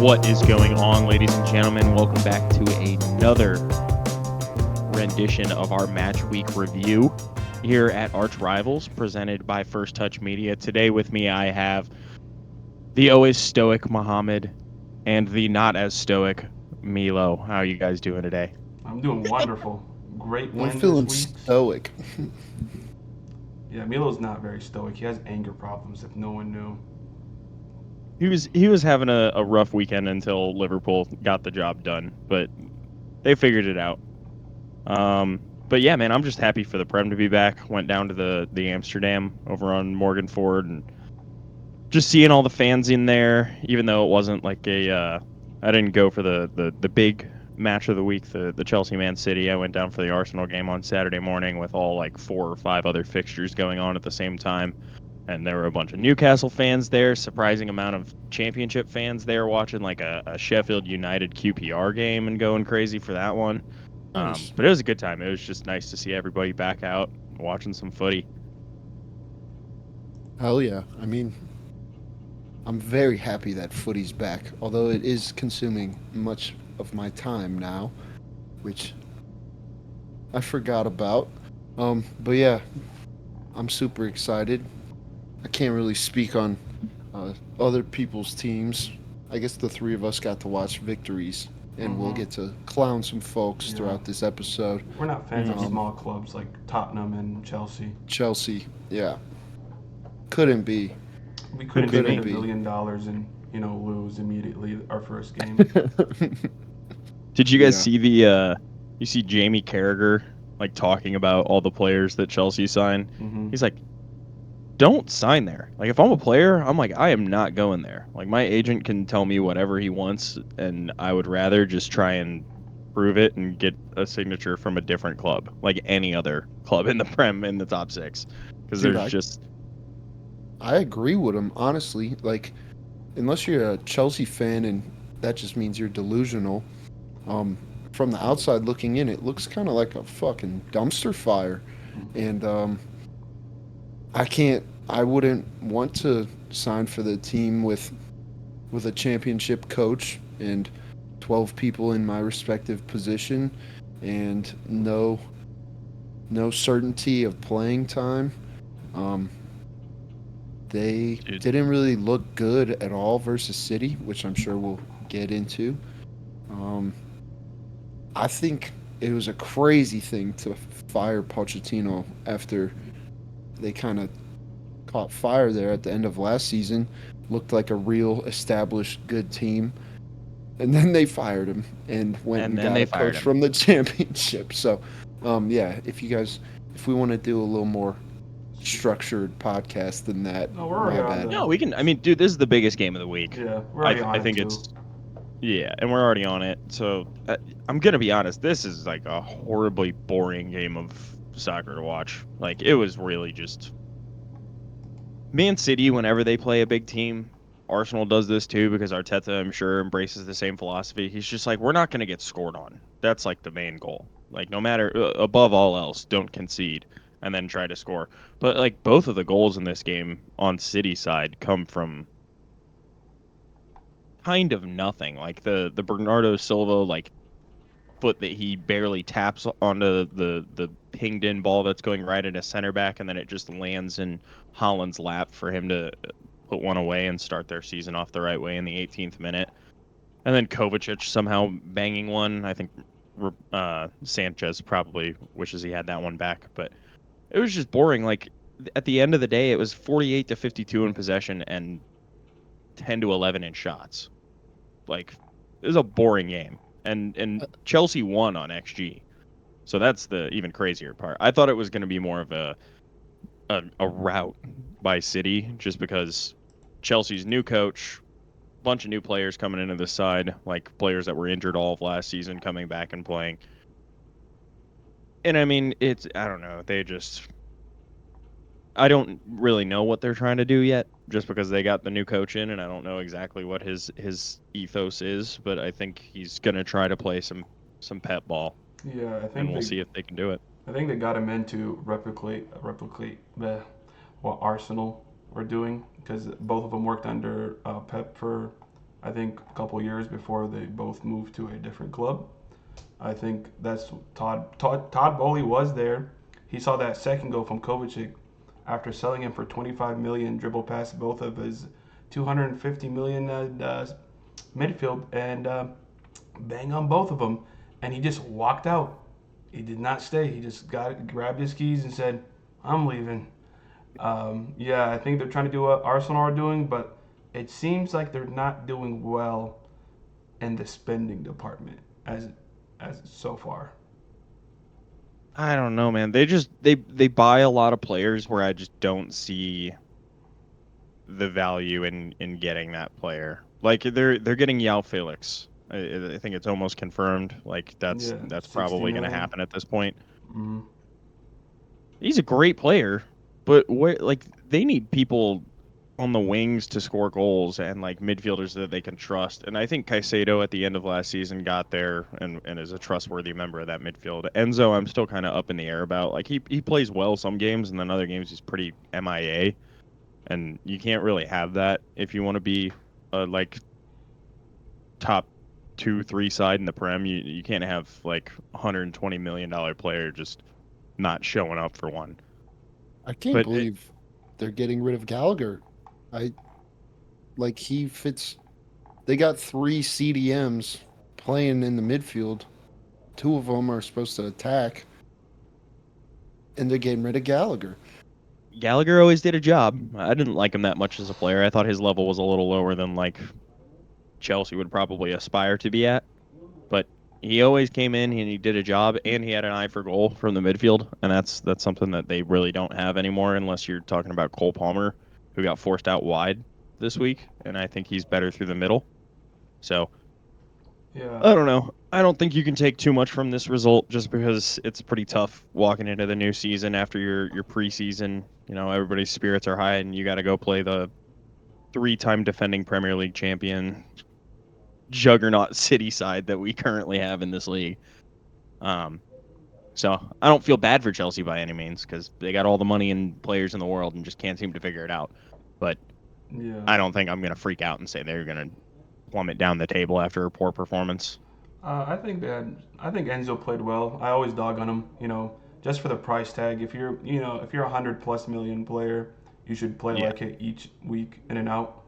What is going on, ladies and gentlemen? Welcome back to another rendition of our Match Week review here at Arch Rivals, presented by First Touch Media. Today with me, I have the always stoic Muhammad and the not as stoic Milo. How are you guys doing today? I'm doing wonderful. Great I'm win this feeling week. stoic. Yeah, Milo's not very stoic. He has anger problems if no one knew. He was having a rough weekend until Liverpool got the job done, but they figured it out. But yeah, man, I'm just happy for the Prem to be back. Went down to the Amsterdam over on Morgan Ford and just seeing all the fans in there, even though it wasn't like I didn't go for the big match of the week, the Chelsea Man City. I went down for the Arsenal game on Saturday morning with all like 4 or 5 other fixtures going on at the same time. And there were a bunch of Newcastle fans there, surprising amount of championship fans there watching like a Sheffield United QPR game and going crazy for that one. Nice. But it was a good time. It was just nice to see everybody back out watching some footy. Hell yeah. I mean, I'm very happy that footy's back, although it is consuming much of my time now, which I forgot about. But yeah, I'm super excited. I can't really speak on other people's teams. I guess the three of us got to watch victories, and we'll hmm get to clown some folks Yeah, throughout this episode. we're not fans of Mhm. Um, small clubs like Tottenham and Chelsea. Chelsea, yeah, couldn't be, We Couldn't couldn't be spend me. couldn't a be. million dollars and lose immediately our first game. Did you guys Yeah. see you see Jamie Carragher like talking about all the players that Chelsea signed? hmm He's like, don't sign there. Like if I'm a player, I'm like, I am not going there. Like my agent can tell me whatever he wants, and I would rather just try and prove it and get a signature from a different club, like any other club in the Prem in the top six. Because Dude, there's I just I agree with him, honestly. Like, unless you're a Chelsea fan and that just means you're delusional, um, from the outside looking in, it looks kind of like a fucking dumpster fire. And I wouldn't want to sign for the team with a championship coach and 12 people in my respective position and no certainty of playing time. Um, They dude. didn't really look good at all versus City, which I'm sure we'll get into. Um, I think it was a crazy thing to fire Pochettino after they kind of caught fire there at the end of last season. Looked like a real established good team. And then they fired him and went And and then got they a fired coach him. from the championship. So, yeah, if we want to do a little more structured podcast than that, No, we're already my on bad. the. No, we can. I mean, dude, this is the biggest game of the week. Yeah, we're I already th- on I it think too. it's yeah, and we're already on it. So I'm gonna be honest. This is like a horribly boring game of soccer to watch. Like it was really just Man City. Whenever they play a big team, Arsenal does this too because Arteta, I'm sure, embraces the same philosophy. He's just like, we're not gonna get scored on. That's like the main goal. Like no matter above all else, don't concede and then try to score. But like both of the goals in this game on City side come from kind of nothing. Like the Bernardo Silva like foot that he barely taps onto the pinged in ball that's going right at a center back, and then it just lands in Holland's lap for him to put one away and start their season off the right way in the 18th minute. And then Kovacic somehow banging one. I think Sanchez probably wishes he had that one back, but it was just boring. Like at the end of the day, it was 48-52 in possession and 10-11 in shots. Like it was a boring game, and Chelsea won on XG. So that's the even crazier part. I thought it was going to be more of a rout by City, just because Chelsea's new coach, bunch of new players coming into the side, like players that were injured all of last season coming back and playing. And I mean, it's I don't know. I don't really know what they're trying to do yet, just because they got the new coach in, and I don't know exactly what his ethos is. But I think he's gonna try to play some pep ball, Yeah, and we'll see if they can do it. I think they got him in to replicate what Arsenal were doing because both of them worked under Pep for I think a couple years before they both moved to a different club. I think that's Todd Bowley was there. He saw that second goal from Kovacic after selling him for 25 million, dribble past both of his 250 million midfield and bang on both of them, and he just walked out. He did not stay. He just grabbed his keys and said, "I'm leaving." Yeah, I think they're trying to do what Arsenal are doing, but it seems like they're not doing well in the spending department as so far. I don't know, man. They buy a lot of players where I just don't see the value in getting that player. Like they're getting Yao Felix. I think it's almost confirmed. Like Yeah, that's 60 probably going to million. happen at this point. Mm, He's a great player, but where like they need people on the wings to score goals and like midfielders that they can trust. And I think Caicedo at the end of last season got there and is a trustworthy member of that midfield. Enzo, I'm still kind of up in the air about. Like he plays well some games and then other games he's pretty MIA. And you can't really have that if you want to be like top 2, 3 side in the Prem. You can't have like $120 million player just not showing up for one. I can't But believe they're getting rid of Gallagher. I like he fits. They got 3 CDMs playing in the midfield. 2 of them are supposed to attack, and they're getting rid of Gallagher. Gallagher always did a job. I didn't like him that much as a player. I thought his level was a little lower than like Chelsea would probably aspire to be at. But he always came in and he did a job and he had an eye for goal from the midfield, and that's something that they really don't have anymore unless you're talking about Cole Palmer, who got forced out wide this week, and I think he's better through the middle. So yeah, I don't know. I don't think you can take too much from this result just because it's pretty tough walking into the new season after your preseason. You know, everybody's spirits are high and you got to go play the 3-time defending Premier League champion juggernaut City side that we currently have in this league. Um, so I don't feel bad for Chelsea by any means because they got all the money and players in the world and just can't seem to figure it out. But yeah. I don't think I'm going to freak out and say they're going to plummet down the table after a poor performance. I think Enzo played well. I always dog on him. Just for the price tag. If you're a 100+ million player, you should play Yeah. like it each week in and out.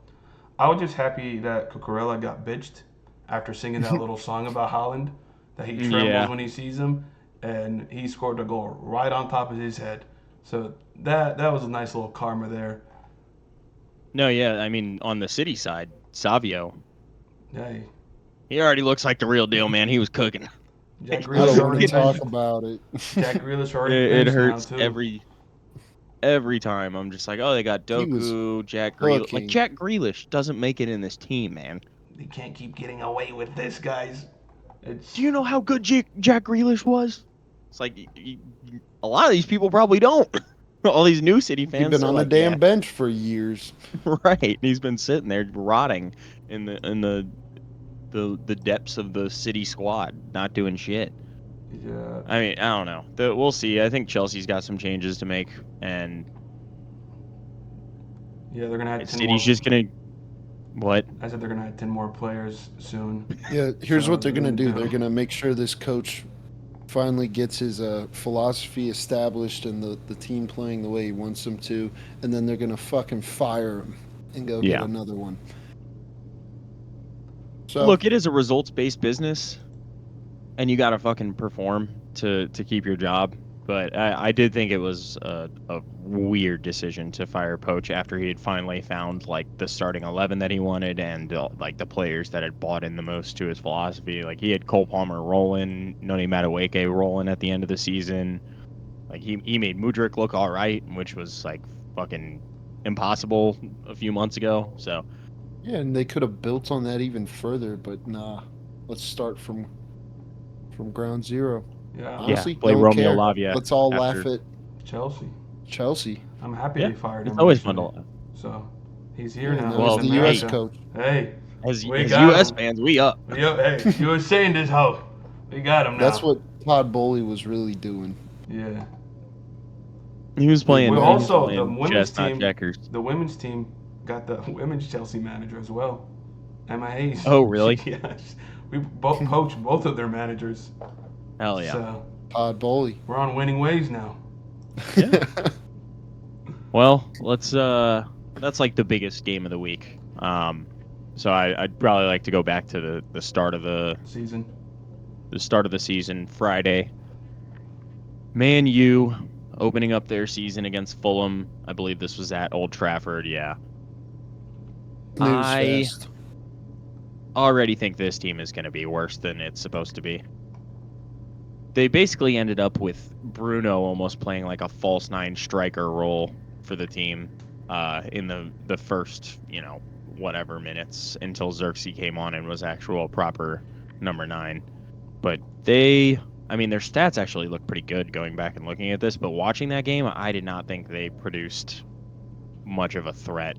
I was just happy that Cucurella got bitched after singing that little song about Holland, that he trembles Yeah. when he sees him, and he scored a goal right on top of his head. So that was a nice little karma there. No, yeah. I mean, on the City side, Savio, Hey, he already looks like the real deal, man. He was cooking. Jack I Grealish don't want to already talk benched. about it. Jack Grealish it, already it benched now hurts too. every time. I'm just like, oh, they got He was Doku, Jack Grealish. Like cooking. Jack Grealish doesn't make it in this team, man. They can't keep getting away with this, guys. Do It's you know how good Jack Grealish was? It's like a lot of these people probably don't. All these new City He'd fans, been they're on the like, yeah, damn bench for years. right. He's been sitting there rotting in the depths of the City squad, not doing shit. yeah, I mean, I don't know. We'll see. I think Chelsea's got some changes to make, and yeah. They're gonna add 10 City's more. just gonna what? I said they're gonna add 10 more players soon. Yeah, here's So what they're they're gonna gonna do. They're do. gonna make sure this coach finally gets his philosophy established and the team playing the way he wants them to, and then they're gonna fucking fire him and go get Yeah. another one. So Look, it is a results-based business, and you got to fucking perform to keep your job. But I did think it was a weird decision to fire Poach after he had finally found like the starting 11 that he wanted and like the players that had bought in the most to his philosophy. Like he had Cole Palmer rolling, Noni Madueke rolling at the end of the season. Like he made Mudryk look all right, which was like fucking impossible a few months ago. So yeah, and they could have built on that even further, but nah. Let's start from ground zero. Yeah, yeah, Honestly, play don't Romeo care. Lavia Let's all laugh after. at Chelsea. Chelsea. I'm happy Yeah, they fired it's him always fun to actually. laugh. So he's here Yeah, now. now He's he's in Well, the U.S. hey, America. coach. Hey, we as got U.S. him. fans, we up. Hey, you were saying this hoe. We got him That's now. what Todd Bowley was really doing. Yeah. He was They Well, playing. He ran was also playing chess, not checkers. the women's team got the women's Chelsea manager as well. MIAs. Oh, really? Yes, we poached both of their managers. Hell yeah. So Todd Bowley. we're on winning ways now. Yeah. Well, that's like the biggest game of the week. So I'd probably like to go back to the start of Season. the start of the season, Friday. Man U opening up their season against Fulham. I believe this was at Old Trafford. Yeah. News I fest. already think this team is going to be worse than it's supposed to be. They basically ended up with Bruno almost playing like a false nine striker role for the team in the first, whatever minutes until Xerxes came on and was actual proper number 9. But I mean, their stats actually look pretty good going back and looking at this, but watching that game, I did not think they produced much of a threat,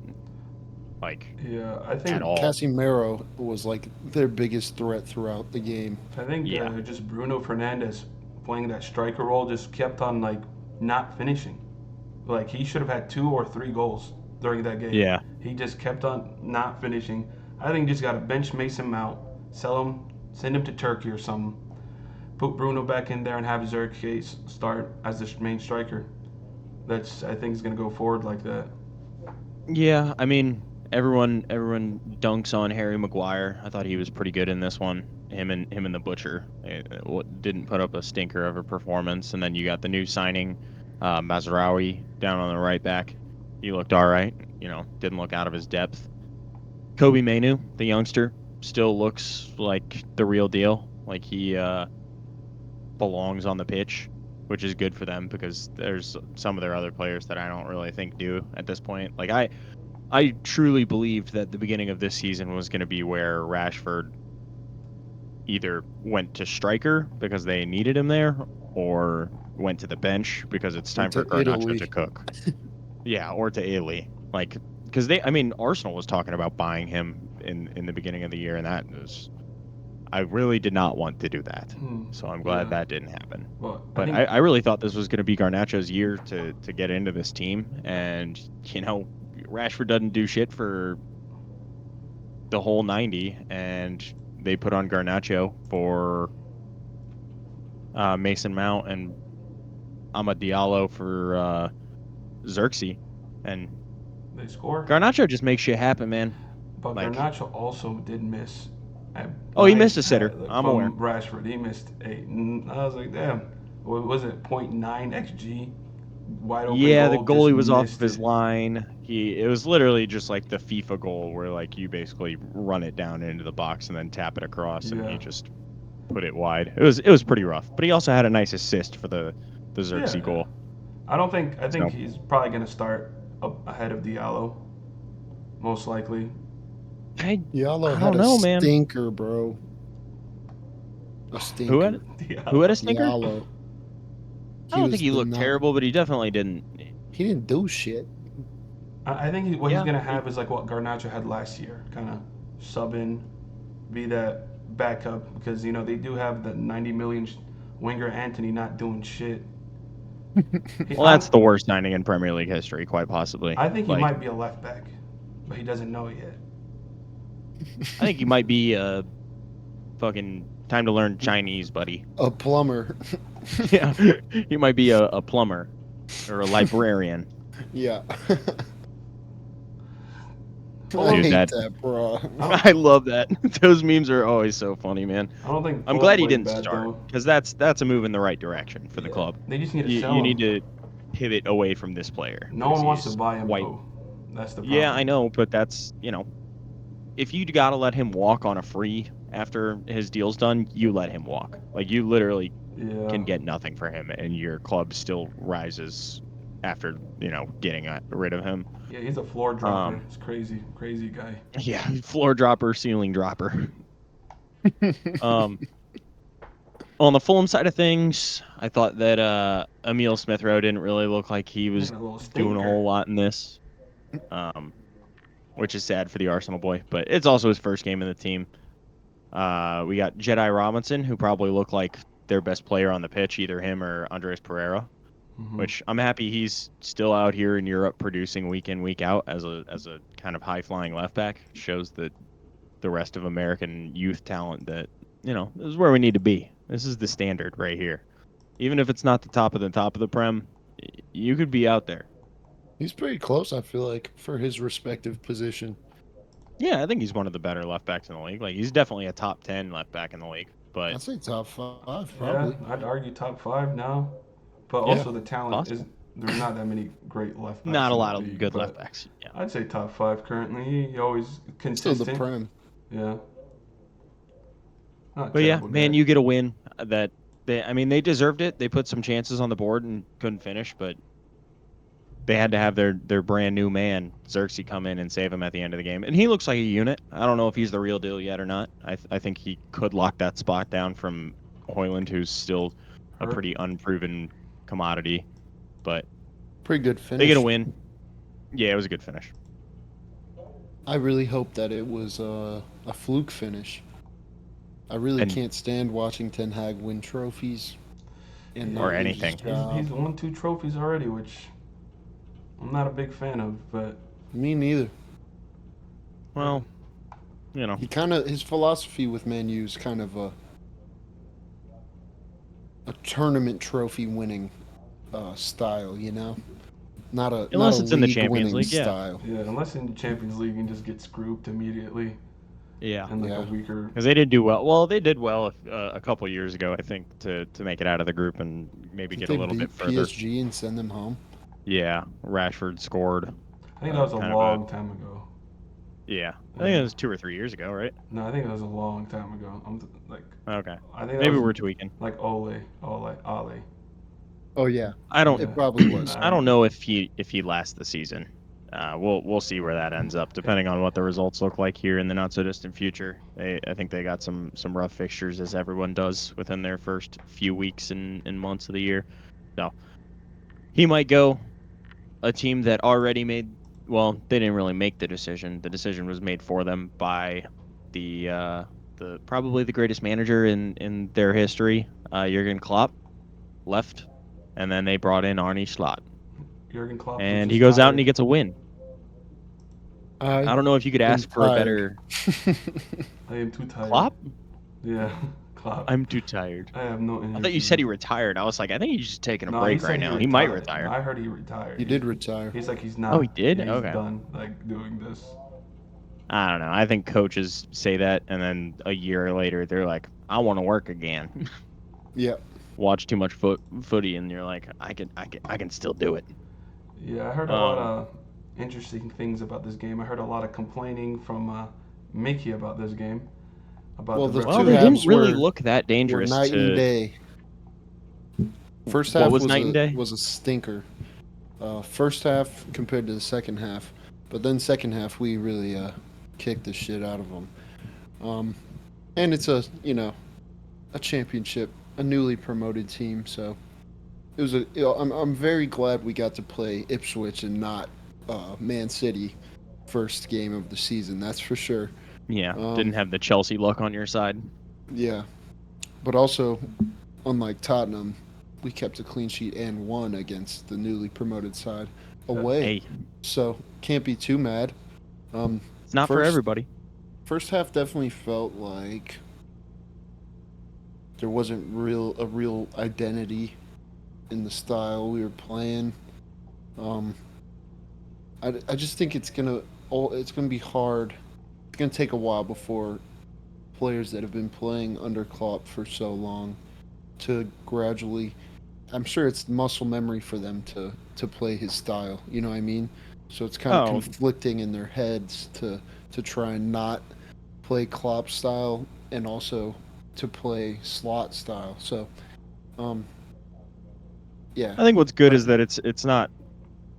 like, Yeah, I at think all. Casimiro was like their biggest threat throughout the game. I think Yeah. just Bruno Fernandez playing that striker role just kept on like not finishing. Like he should have had 2 or 3 goals during that game. Yeah. He just kept on not finishing. I think you just got to bench Mason Mount, sell him, send him to Turkey or something. Put Bruno back in there and have Xerxes start as the main striker. That's I think is going to go forward like that. Yeah, I mean, everyone dunks on Harry Maguire. I thought he was pretty good in this one. Him and the Butcher didn't put up a stinker of a performance. And then you got the new signing, Mazraoui down on the right back. He looked all right. Didn't look out of his depth. Kobe Mainu, the youngster, still looks like the real deal. Like he belongs on the pitch, which is good for them because there's some of their other players that I don't really think do at this point. Like I truly believed that the beginning of this season was going to be where Rashford either went to striker because they needed him there or went to the bench because it's time Went for to Garnacho to Italy. cook. Yeah, or to Italy. Like, because Arsenal was talking about buying him in the beginning of the year, and I really did not want to do that. So I'm glad Yeah, that didn't happen. but I But think I really thought this was going to be Garnacho's year to get into this team, and Rashford doesn't do shit for the whole 90, and they put on Garnacho for Mason Mount and Amad Diallo for Xerxes, and they score. Garnacho just makes shit happen, man. But Like, Garnacho also did miss a oh, he nice missed a sitter. I'm aware. from Rashford. He missed a. I was like, damn. What was it? .9 xG, wide open Yeah, the goal, just goalie was off of missed his it. line. It was literally just like the FIFA goal where like you basically run it down into the box and then tap it across, and he Yeah, just put it wide. It was pretty rough, but he also had a nice assist for the yeah, Xerxes yeah. goal. I don't think. I think So he's probably gonna start up ahead of Diallo, most likely. I Yalo I had don't a know, man. stinker, bro. A Who had stinker. who had a Diallo. stinker? Diallo. I He don't think was he the looked not. terrible, but he definitely didn't. He didn't do shit. I think what he's Yeah, gonna have is like what Garnacho had last year, kind of sub in, be that backup because they do have the 90 million winger Anthony not doing shit. He, well, that's the worst signing in Premier League history, quite possibly. I think he Like, might be a left back, but he doesn't know it yet. I think he might be fucking time to learn Chinese, buddy. A plumber. Yeah, he might be a plumber or a librarian. Yeah. I Fulham, Dude, hate that that, bro. I I don't, love that. Those memes are always so funny, man. I don't think I'm Fulham glad he played didn't bad start though. because that's a move in the right direction for the Yeah, club. they just need to You sell need him. to pivot away from this player No because one wants to he's buy him quite. though. That's the Yeah, I problem. know, but that's if you got to let him walk on a free after his deal's done, you let him walk. Like you literally Yeah, can get nothing for him, and your club still rises after getting rid of him. yeah, he's a floor dropper. Um, It's crazy, crazy guy. yeah, floor dropper, ceiling dropper. Um, on the Fulham side of things, I thought that Emil Smith Rowe didn't really look like he He had was a little doing a stinker. whole lot in this, um, which is sad for the Arsenal boy. But it's also his first game in the team. We got Jedi Robinson, who probably looked like their best player on the pitch, either him or Andres Pereira. Hmm. Which I'm happy he's still out here in Europe producing week in week out as a kind of high flying left back. Shows that the rest of American youth talent that, this is where we need to be. This is the standard right here. Even if it's not the top of the Prem, you could be out there. He's pretty close, I feel like, for his respective position. Yeah, I think he's one of the better left backs in the league. Like, he's definitely a top 10 left back in the league. But I'd say top 5, Yeah, probably. I'd argue top 5 now. But Yeah, also the talent is possible. there's not that many great left backs Not a in the lot of league. good left But backs. Yeah. I'd say top 5 currently. He always still the consistent. Prem. Yeah, not a But yeah, terrible man, guy. you get a win that they deserved it. They put some chances on the board and couldn't finish, but they had to have their brand new man Xerxes come in and save him at the end of the game, and he looks like a unit. I don't know if he's the real deal yet or not. I think he could lock that spot down from Hoyland, who's still a Hurt. pretty unproven commodity, but Pretty good they get a finish. win. Yeah, it was a good finish. I really hope that it was a fluke finish. I really And- can't stand watching Ten Hag win trophies and Or not lose anything. his job. He's won 2 trophies already, which I'm not a big fan of. But Me neither. Well, He kind of his philosophy with Man U is kind of a tournament trophy winning style, not a Unless not a it's in the league Champions winning League, yeah. style. yeah, unless in the Champions League and just get grouped immediately yeah. and like Yeah. a weaker. Because they did do well. Well, they did well a couple years ago, I think, to make it out of the group and maybe Did get they a little beat bit further. PSG and send them home? Yeah, Rashford scored. I think that was a kind of long time ago. Yeah, I think it was 2 or 3 years ago, right? No, I think it was a long time ago. Okay, I think that maybe was we're tweaking. like Ole. Oh yeah, I don't. it probably was. I don't know if he lasts the season. We'll see where that ends up, depending on what the results look like here in the not so distant future. I think they got some rough fixtures, as everyone does within their first few weeks and months of the year. So he might go. A team that already made. Well, they didn't really make the decision. The decision was made for them by the probably the greatest manager in their history, Jurgen Klopp, left, and then they brought in Arne Slot. Jurgen Klopp. And he goes out and he gets a win. I I don't know if you could ask for a better I am too tired. Klopp. Yeah, Klopp. I'm too tired. I have no energy. I thought you said he retired. I was like, I think he's just taking a No, break he said right now. retired. He might retire. I heard he retired. He did retire. He's like he's not. Oh, he did? Yeah, he's Okay. done like doing this. I don't know. I think coaches say that, and then a year later, they're like, I want to work again. Yeah. Watch too much footy, and you're like, I can still do it. Yeah, I heard a lot of interesting things about this game. I heard a lot of complaining from Mickey about this game. About Well, the the Well, two they halves didn't really were- look that dangerous. Night and To day. First What half was night and day? was a stinker. First half compared to the second half, but then second half we really kicked the shit out of them. And it's a championship, a newly promoted team, so it was I'm very glad we got to play Ipswich and not Man City first game of the season. That's for sure. yeah, didn't have the Chelsea luck on your side. Yeah, but also, unlike Tottenham, we kept a clean sheet and won against the newly promoted side away. Hey, So can't be too mad. it's not for First- everybody. First half definitely felt like there wasn't a real identity in the style we were playing. I just think it's gonna be hard. It's gonna take a while before players that have been playing under Klopp for so long to gradually. I'm sure it's muscle memory for them to play his style. You know what I mean? So it's kind of Oh. conflicting in their heads to try and not play Klopp style and also to play Slot style. So, yeah. I think what's good is that it's not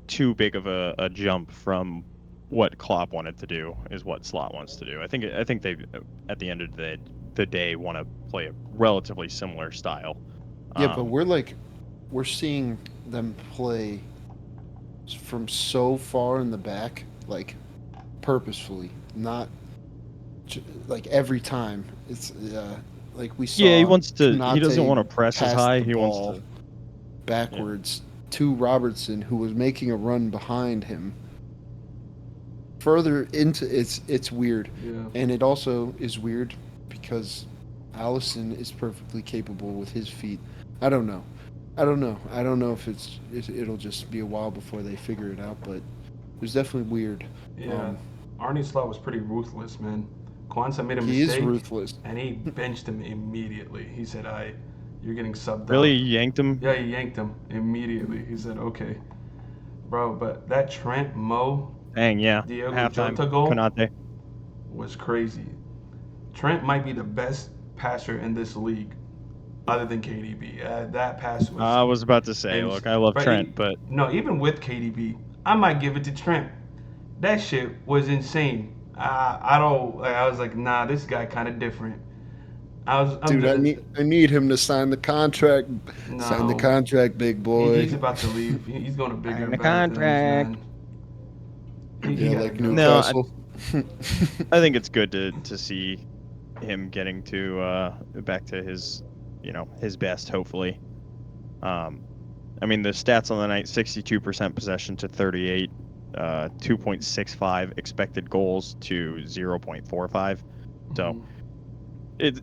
too big of a jump from what Klopp wanted to do is what Slot wants to do. I think they at the end of the day want to play a relatively similar style. Yeah, but we're seeing them play from so far in the back, like purposefully, not like every time. It's like we saw. Yeah, he wants to. He Konate doesn't want to press as pass high. the He wants ball to. backwards to Robertson, who was making a run behind him. further into it's weird, Yeah. and it also is weird because Allison is perfectly capable with his feet. I don't know. I don't know if it'll just be a while before they figure it out, but it was definitely weird. Yeah. Um, Arnie Slot was pretty ruthless, man. Kwanzaa made a he is mistake, ruthless. and he benched him immediately. He said, you're getting subbed Really out." yanked him. Yeah, he yanked him immediately. He said, "Okay, bro." But that Trent Mo Dang, yeah. Diego Halftime, Jota goal Konate. was crazy. Trent might be the best passer in this league, other than KDB. That pass was, I was about to say, and look, I love but Trent, but no, even with KDB, I might give it to Trent. That shit was insane. I don't. Like, I was like, nah, this guy kind of different. I'm Dude, gonna. I need him to sign the contract. Sign the No, contract, big he's boy. about to leave. He's going to bigger sign and the better things, contract. man. He Yeah, gotta like go. No, Newcastle. I think it's good to see him getting to back to his his best, hopefully. Um, I mean the stats on the night: 62% possession to 38, 2.65 expected goals to 0.45. So Mhm.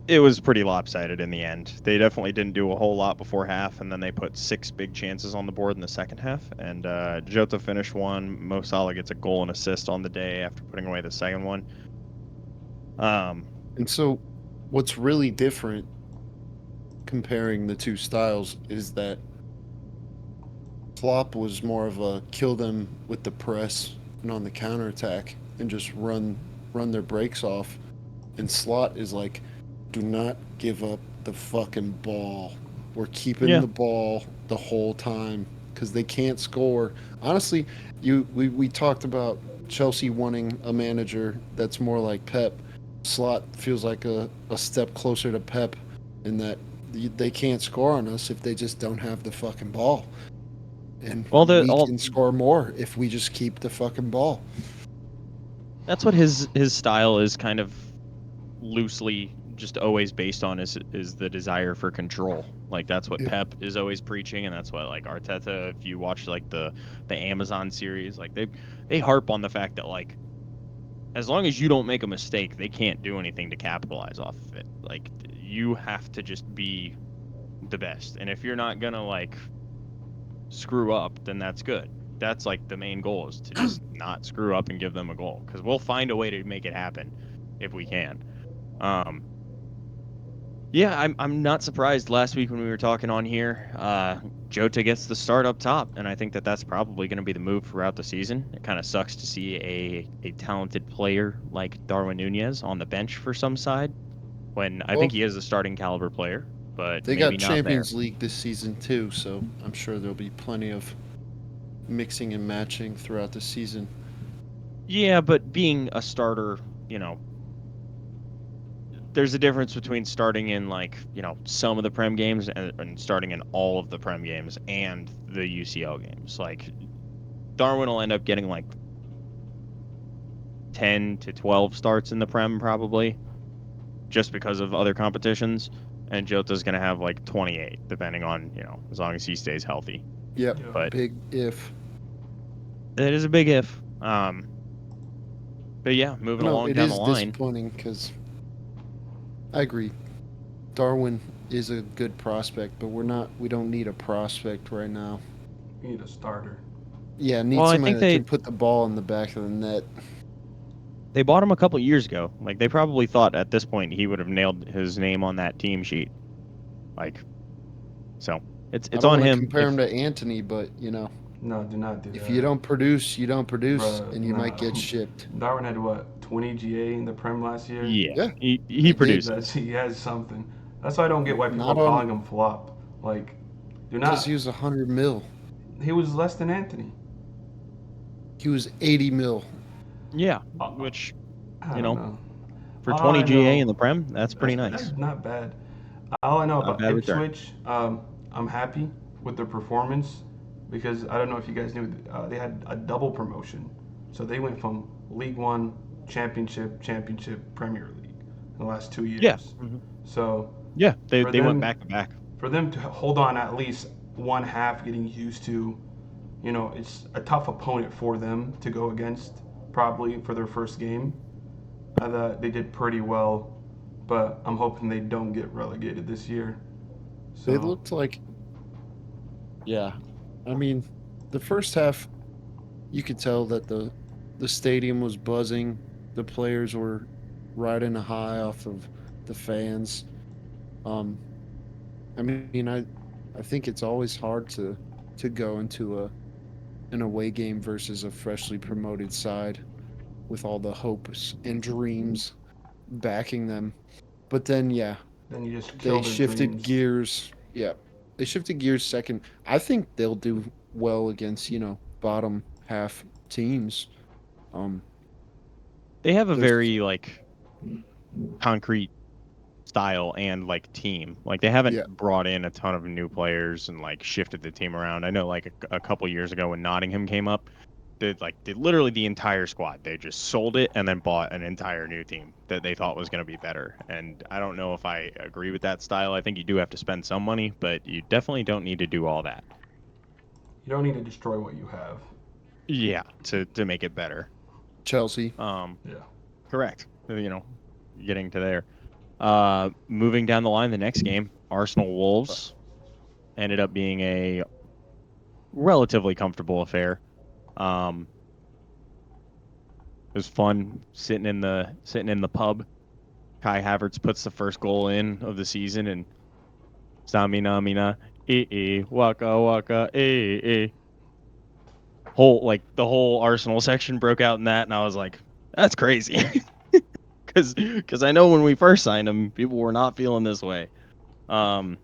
it was pretty lopsided in the end. They definitely didn't do a whole lot before half, and then they put 6 big chances on the board in the second half. And Jota finished one. Mo Salah gets a goal and assist on the day after putting away the second one. Um, And so, what's really different comparing the two styles is that Klopp was more of a kill them with the press and on the counterattack and just run their breaks off. And Slot is like, do not give up the fucking ball. We're keeping yeah, the ball the whole time because they can't score. Honestly, we talked about Chelsea wanting a manager that's more like Pep. Slot feels like a step closer to Pep in that they can't score on us if they just don't have the fucking ball. And well, the we all can score more if we just keep the fucking ball. that's what his style is kind of loosely just always based on is the desire for control. Like that's what Yeah. Pep is always preaching, and that's what like Arteta. If you watch like the Amazon series, like they harp on the fact that like as long as you don't make a mistake, they can't do anything to capitalize off of it. Like you have to just be the best, and if you're not gonna like screw up, then that's good. That's like the main goal is to just not screw up and give them a goal because we'll find a way to make it happen if we can. Um, Yeah, I'm not surprised. Last week when we were talking on here, Jota gets the start up top, and I think that that's probably going to be the move throughout the season. It kind of sucks to see a talented player like Darwin Nunez on the bench for some side when I think Well, he is a starting caliber player, but they maybe got not there. Champions League this season too, so I'm sure there'll be plenty of mixing and matching throughout the season. Yeah, but being a starter, you know, there's a difference between starting in like some of the Prem games and starting in all of the Prem games and the UCL games. Like Darwin will end up getting like 10 to 12 starts in the Prem probably just because of other competitions. And Jota's going to have like 28, depending on, as long as he stays healthy. Yep, Yeah. But big if. it is a big if. But yeah, moving No, along it down the is line. disappointing because I agree. Darwin is a good prospect, but we don't need a prospect right now. We need a starter. Yeah, need Well, I somebody think that can put the ball in the back of the net. they bought him a couple years ago. Like they probably thought at this point he would have nailed his name on that team sheet. Like so I it's don't on want to him compare him if to Anthony, but No, do not do if you that, don't produce, you don't produce, bro. and you might Nah. get shipped. Darwin had what 20 GA in the Prem last year. yeah, Yeah, he he did. That's produces. he has something. That's why I don't get why people Not are on calling him flop. Like, do because he not. was 100 mil. He was less than Anthony. He was 80 mil. Yeah, Uh, which, I you don't know, know. for All 20 I GA in know, the Prem, that's pretty that's nice. not bad. All I know Not a about bad return. Ipswich, I'm happy with their performance because I don't know if you guys knew they had a double promotion, so they went from League One, Championship, Premier League in the last 2 years. Yeah. Hmm. So Yeah, for they went them, back to back. for them to hold on at least one half, getting used to, it's a tough opponent for them to go against probably for their first game. I thought they did pretty well, but I'm hoping they don't get relegated this year. They So looked like, yeah. I mean, the first half, you could tell that the stadium was buzzing. The players were riding a high off of the fans. Um, I mean, I think it's always hard to go into an away game versus a freshly promoted side with all the hopes and dreams backing them. But then, yeah, then you just kill they their shifted dreams. gears. Yeah, they shifted gears second. I think they'll do well against bottom half teams. Um, They have a there's very like concrete style and like team. Like they haven't yeah, brought in a ton of new players and like shifted the team around. I know like a couple years ago when Nottingham came up, did literally the entire squad. They just sold it and then bought an entire new team that they thought was going to be better. And I don't know if I agree with that style. I think you do have to spend some money, but you definitely don't need to do all that. You don't need to destroy what you have. Yeah, to make it better. Chelsea. Um, Yeah. correct. Getting to there. Moving down the line, the next game, Arsenal Wolves ended up being a relatively comfortable affair. Um, it was fun sitting in the pub. Kai Havertz puts the first goal in of the season, and Stamina Mina Waka Waka the whole Arsenal section broke out in that, and I was like, that's crazy, because I know when we first signed him, people were not feeling this way. Um,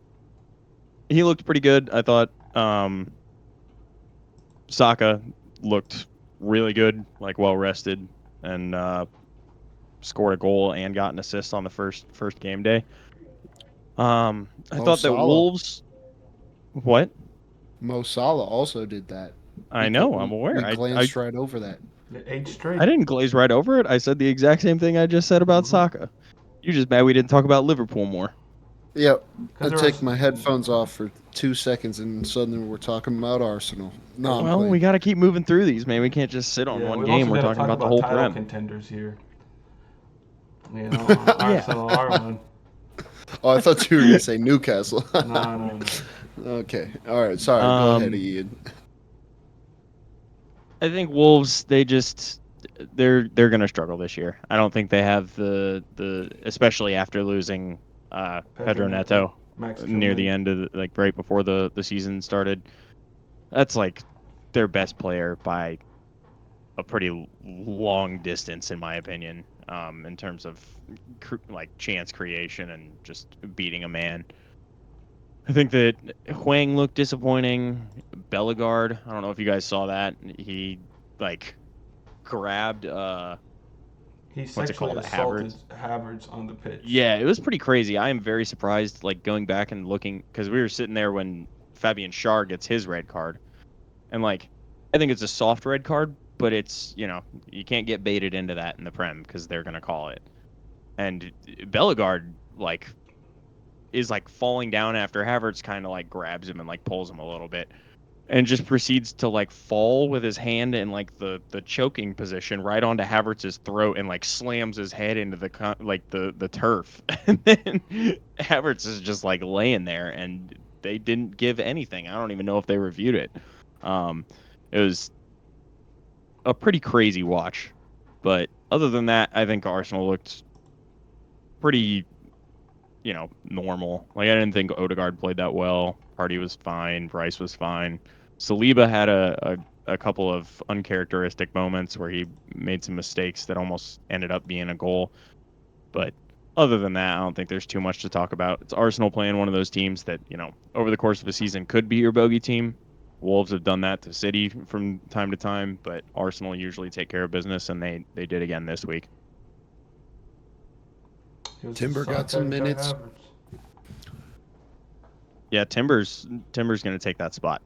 he looked pretty good, I thought. Saka looked really good, like well rested, and scored a goal and got an assist on the first game day. I Mo thought that Salah. Wolves. What? Mo Salah also did that. I know, I'm We aware. glanced right over that. 8 straight. I didn't glaze right over it. I said the exact same thing I just said about Mm-hmm. Saka. You're just mad we didn't talk about Liverpool more. Yep. Because I there take was my headphones off for 2 seconds and suddenly we're talking about Arsenal. No, I'm Well, we playing. got to keep moving through these, man. We can't just sit on yeah. one We've game. also We're got to talking talk about the about whole title prem. contenders here. Yeah. Arsenal are one. Oh, I thought you were gonna say Newcastle. No, no, no. Okay. All right. Sorry. Go ahead, Um, Ian. I think Wolves they're going to struggle this year. I don't think they have the especially after losing Pedro Pedro Neto, Neto Max near the Tillman. end of like right before the season started. That's like their best player by a pretty long distance in my opinion, in terms of like chance creation and just beating a man. I think that Huang looked disappointing. Bellegarde, I don't know if you guys saw that. He like grabbed He what's it sexually called? assaulted Havertz. Havertz on the pitch. Yeah, it was pretty crazy. I am very surprised, like going back and looking because we were sitting there when Fabian Schär gets his red card, and like I think it's a soft red card, but it's you can't get baited into that in the Prem because they're gonna call it. And Bellegarde like is like falling down after Havertz kind of like grabs him and like pulls him a little bit and just proceeds to like fall with his hand in like the choking position right onto Havertz's throat and like slams his head into the turf. And then Havertz is just like laying there and they didn't give anything. I don't even know if they reviewed it. Um it was a pretty crazy watch. But other than that, I think Arsenal looked pretty, normal. Like I didn't think Odegaard played that well. Party was fine. Bryce was fine. Saliba had a couple of uncharacteristic moments where he made some mistakes that almost ended up being a goal. But other than that, I don't think there's too much to talk about. It's Arsenal playing one of those teams that, over the course of a season could be your bogey team. Wolves have done that to City from time to time, but Arsenal usually take care of business, and they did again this week. He was Timber just got soft some Kai minutes. Havertz. Yeah, Timber's going to take that spot.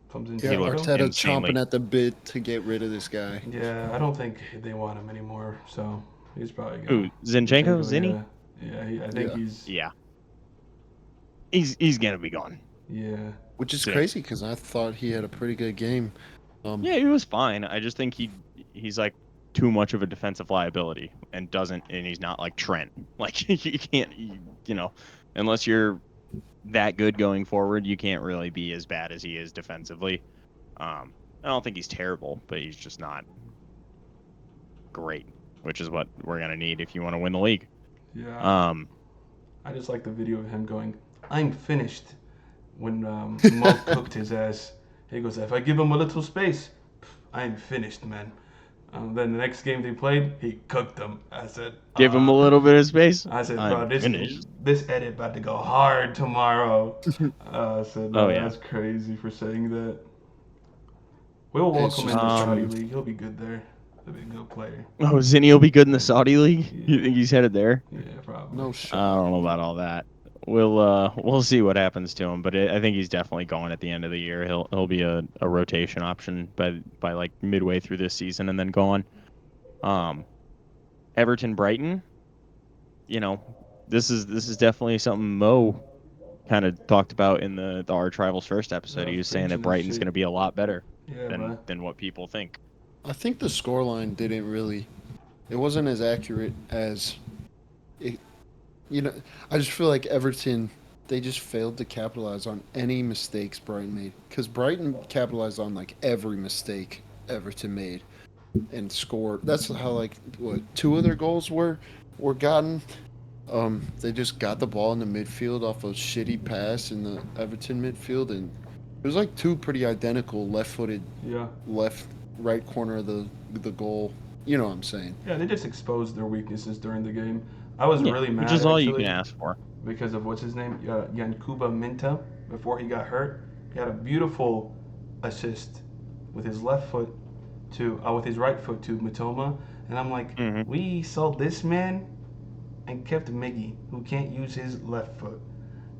From Yeah, He looked Zinchenko. Arteta insanely. chomping at the bit to get rid of this guy. Yeah, I don't think they want him anymore. So he's probably Ooh, gonna. Zinchenko, Zinni? I think Yeah. he's. Yeah, he's gonna be gone. Yeah. Which is Soon. crazy because I thought he had a pretty good game. Yeah, he was fine. I just think he's like too much of a defensive liability and he's not like Trent. Like you can't, unless you're that good going forward, you can't really be as bad as he is defensively. I don't think he's terrible, but he's just not great, which is what we're gonna need if you want to win the league. Yeah, Um, I just like the video of him going, "I'm finished." When Mo cooked his ass, he goes, "If I give him a little space, I'm finished, man." Then the next game they played, he cooked them. I said, give him a little bit of space. Bro, I'm finished. this edit about to go hard tomorrow." I said, Oh no, yeah. that's crazy for saying that. We'll It's welcome just in the the Saudi truth. league. He'll be good there. He'll be a good player. Oh, Zinni will be good in the Saudi league. Yeah. You think he's headed there? Yeah, probably. No I shot. don't know about all that. We'll see what happens to him, but I think he's definitely going at the end of the year. He'll be a rotation option by like midway through this season and then gone. Everton Brighton, this is definitely something Mo kind of talked about in the Arch Rivals first episode. Yeah, He was saying preaching that this Brighton's shit. going to be a lot better Yeah, than bro. what people think. I think the scoreline didn't really. It wasn't as accurate as it. I just feel like Everton. They just failed to capitalize on any mistakes Brighton made. Because Brighton capitalized on like every mistake Everton made and scored. That's how like what 2 of their goals were gotten. They just got the ball in the midfield off a shitty pass in the Everton midfield, and it was like 2 pretty identical left-footed Yeah. right corner of the goal. You know what I'm saying? Yeah, they just exposed their weaknesses during the game. I was Yeah, really which mad is all you can actually ask for. because of what's his name, Yankuba Minta. Before he got hurt, he had a beautiful assist with his left foot with his right foot to Matoma, and I'm like, Hmm. we sold this man and kept Miggy, who can't use his left foot,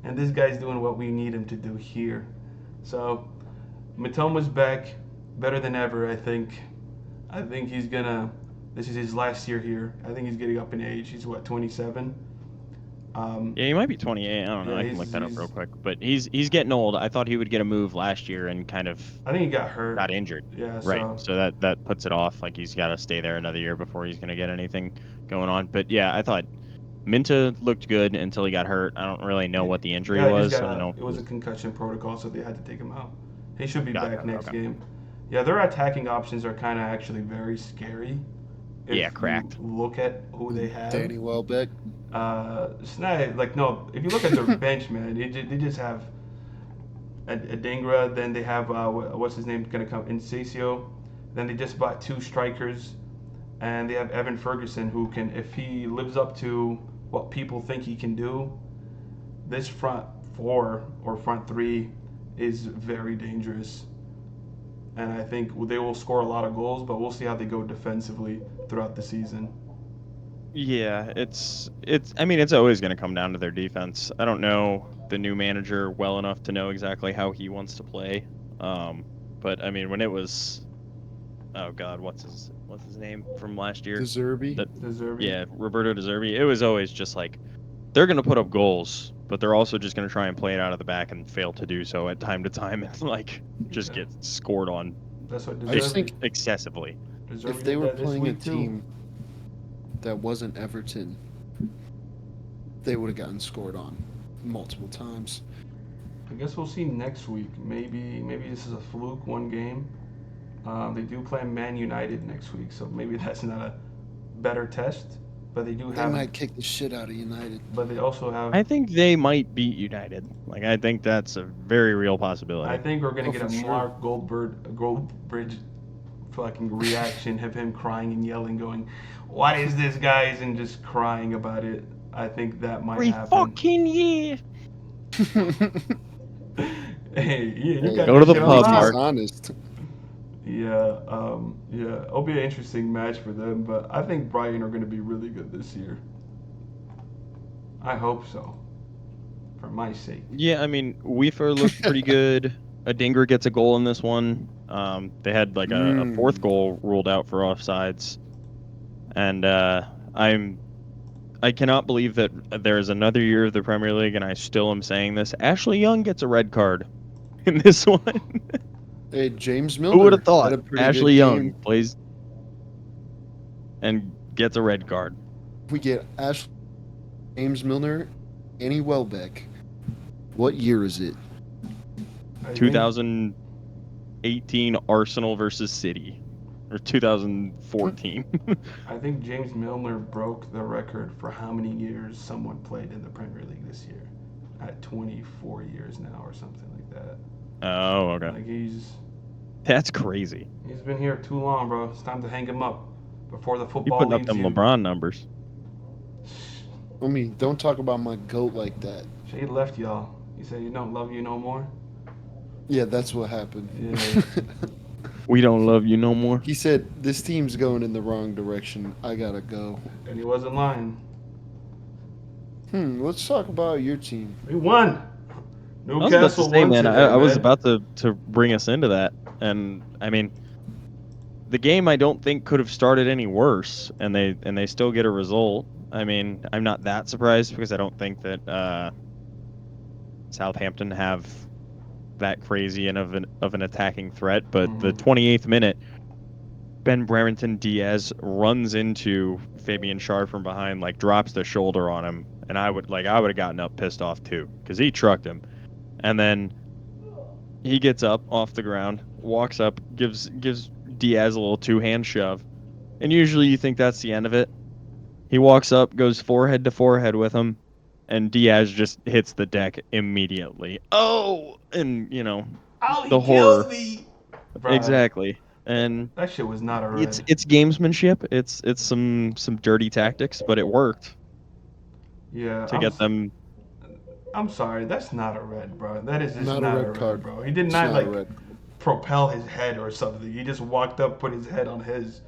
and this guy's doing what we need him to do here. So Matoma's back, better than ever. I think. I think he's gonna. This is his last year here. I think he's getting up in age. He's what 27. Yeah, he might be 28. I don't know. Yeah, I can look that up real he's. quick. But he's getting old. I thought he would get a move last year and kind of I think he got hurt. got injured. Yeah, Right. so So that puts it off. Like he's got to stay there another year before he's gonna get anything going on. But yeah, I thought Minta looked good until he got hurt. I don't really know what the injury yeah, he just was. got I don't know a. if It was a concussion protocol, so they had to take him out. He should be gotcha. back next Okay. game. Yeah, their attacking options are kind of actually very scary. If Yeah, you cracked. look at who they have, Danny Welbeck. it's not like no. If you look at their bench, man, they just have a Dingra. Then they have what's his name gonna come Incesio. Then they just bought 2 strikers, and they have Evan Ferguson, who can, if he lives up to what people think he can do, this front 4 or front 3 is very dangerous. And I think they will score a lot of goals, but we'll see how they go defensively throughout the season. Yeah, it's. I mean, it's always gonna come down to their defense. I don't know the new manager well enough to know exactly how he wants to play. But I mean, when it was, oh God, what's his name from last year? De Zerbi. That Deserving. Yeah, Roberto De Zerbi. It was always just like they're going to put up goals, but they're also just going to try and play it out of the back and fail to do so at time to time and like just Yeah. get scored on That's what I just Deserving. think excessively. Deserving if they did were that this playing a week, too. team that wasn't Everton, they would have gotten scored on multiple times. I guess we'll see next week. Maybe this is a fluke, one game. They do play Man United next week, so maybe that's not a better test. But they do They have. might kick the shit out of United. But they also have. I think they might beat United. Like I think that's a very real I possibility. think we're gonna Oh, get for a sure. Mark Goldbridge fucking reaction of him crying and yelling, going, "What is this, guys?" and just crying about it. I think that might Every happen. fucking year. Hey, Ian, you Hey, got Go to that the shit pub, on he's Mark. lock. honest. Yeah, it'll be an interesting match for them, but I think Brighton are going to be really good this year. I hope so, for my sake. Yeah, I mean, Weaver looked pretty good. Adinger gets a goal in this one. They had like a fourth goal ruled out for offsides, and I cannot believe that there's another year of the Premier League, and I still am saying this. Ashley Young gets a red card in this one. Hey, James Who would Milner have thought? had a pretty Ashley good Young game. plays. and gets a red card. We get James Milner, Annie Welbeck. What year is it? I think 2018 Arsenal versus City, or 2014. I think James Milner broke the record for how many years someone played in the Premier League this year, at 24 years now or something like that. Oh, okay. Like That's crazy. he's been here too long, bro. It's time to hang him up before the He football putting up leaves them you. LeBron numbers. I mean, don't talk about my goat like that. Shade left y'all. He said he don't love you no more. Yeah, that's what happened. Yeah. We don't love you no more. He said, "This team's going in the wrong direction. I gotta go." And he wasn't lying. Let's talk about your team. We won. I was about to Newcastle say, won man, today, I was man. about to bring us into that, and I mean, the game I don't think could have started any worse, and they still get a result. I mean, I'm not that surprised because I don't think that Southampton have that crazy and of an attacking threat. But the Mhm. 28th minute, Ben Brereton Diaz runs into Fabian Schär from behind, like drops the shoulder on him, and I would have gotten up pissed off too because he trucked him, and then he gets up off the ground, walks up, gives Diaz a little two-hand shove, and usually you think that's the end of it. He walks up, goes forehead to forehead with him, and Diaz just hits the deck immediately. Oh, and Oh, he the killed horror. me, bruh. Exactly. And That shit was not a it's red. it's gamesmanship. It's some dirty tactics, but it worked Yeah, to get them. I'm sorry. That's not a red, bro. That is just Not a not a red red, card. bro. He did It's not not a like red. propel his head or something. He just walked up, put his head on his.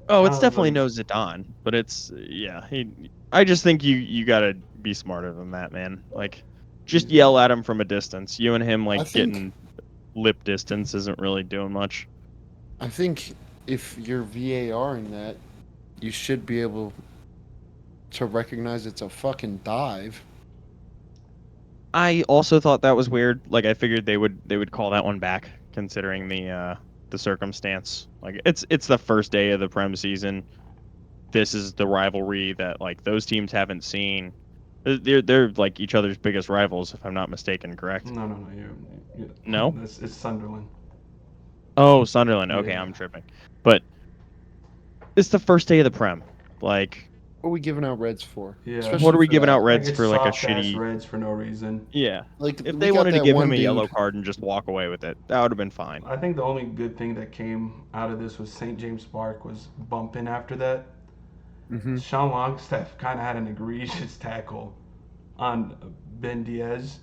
Oh, I it's was definitely like, no Zidane, but it's yeah. I just think you gotta be smarter than that, man. Like, just he's yell at him from a distance. You and him I like think getting lip distance isn't really doing much. I think if you're VAR in that, you should be able to recognize it's a fucking dive. I also thought that was weird. Like, I figured they would call that one back, considering the circumstance. Like, it's the first day of the Prem season. This is the rivalry that like those teams haven't seen. They're like each other's biggest rivals, if I'm not mistaken. Correct? no. No. It's Sunderland. Oh, Sunderland. Okay, Yeah. I'm tripping. But it's the first day of the Prem. Like, What are we giving out reds for? Yeah. what Especially are we for giving out that. Like reds it's for? Like a soft ass shitty. reds for no reason. Yeah. Like If we they got wanted to that give him one a yellow dude. card and just walk away with it, that would have been fine. I think the only good thing that came out of this was St. James Park was bumping after that. Hmm. Sean Longstaff kind of had an egregious tackle on Ben Diaz,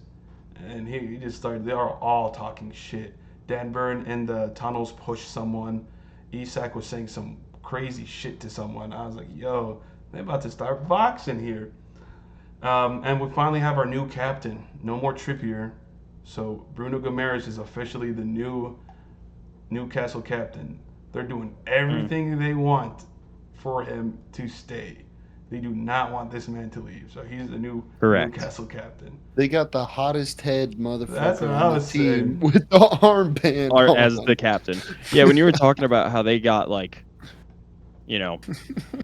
and he just started. They are all talking shit. Dan Burn in the tunnels pushed someone. Isak was saying some crazy shit to someone. I was like, yo, they're about to start boxing here. And we finally have our new captain. No more Trippier. So Bruno Gomes is officially the new Newcastle captain. They're doing Mm, everything they want for him to stay. They do not want this man to leave. So he's the new correct. Newcastle captain. They got the hottest head That's what motherfucker I on the was team saying. with the armband Or as the on. captain. Yeah, when you were talking about how they got like, you know,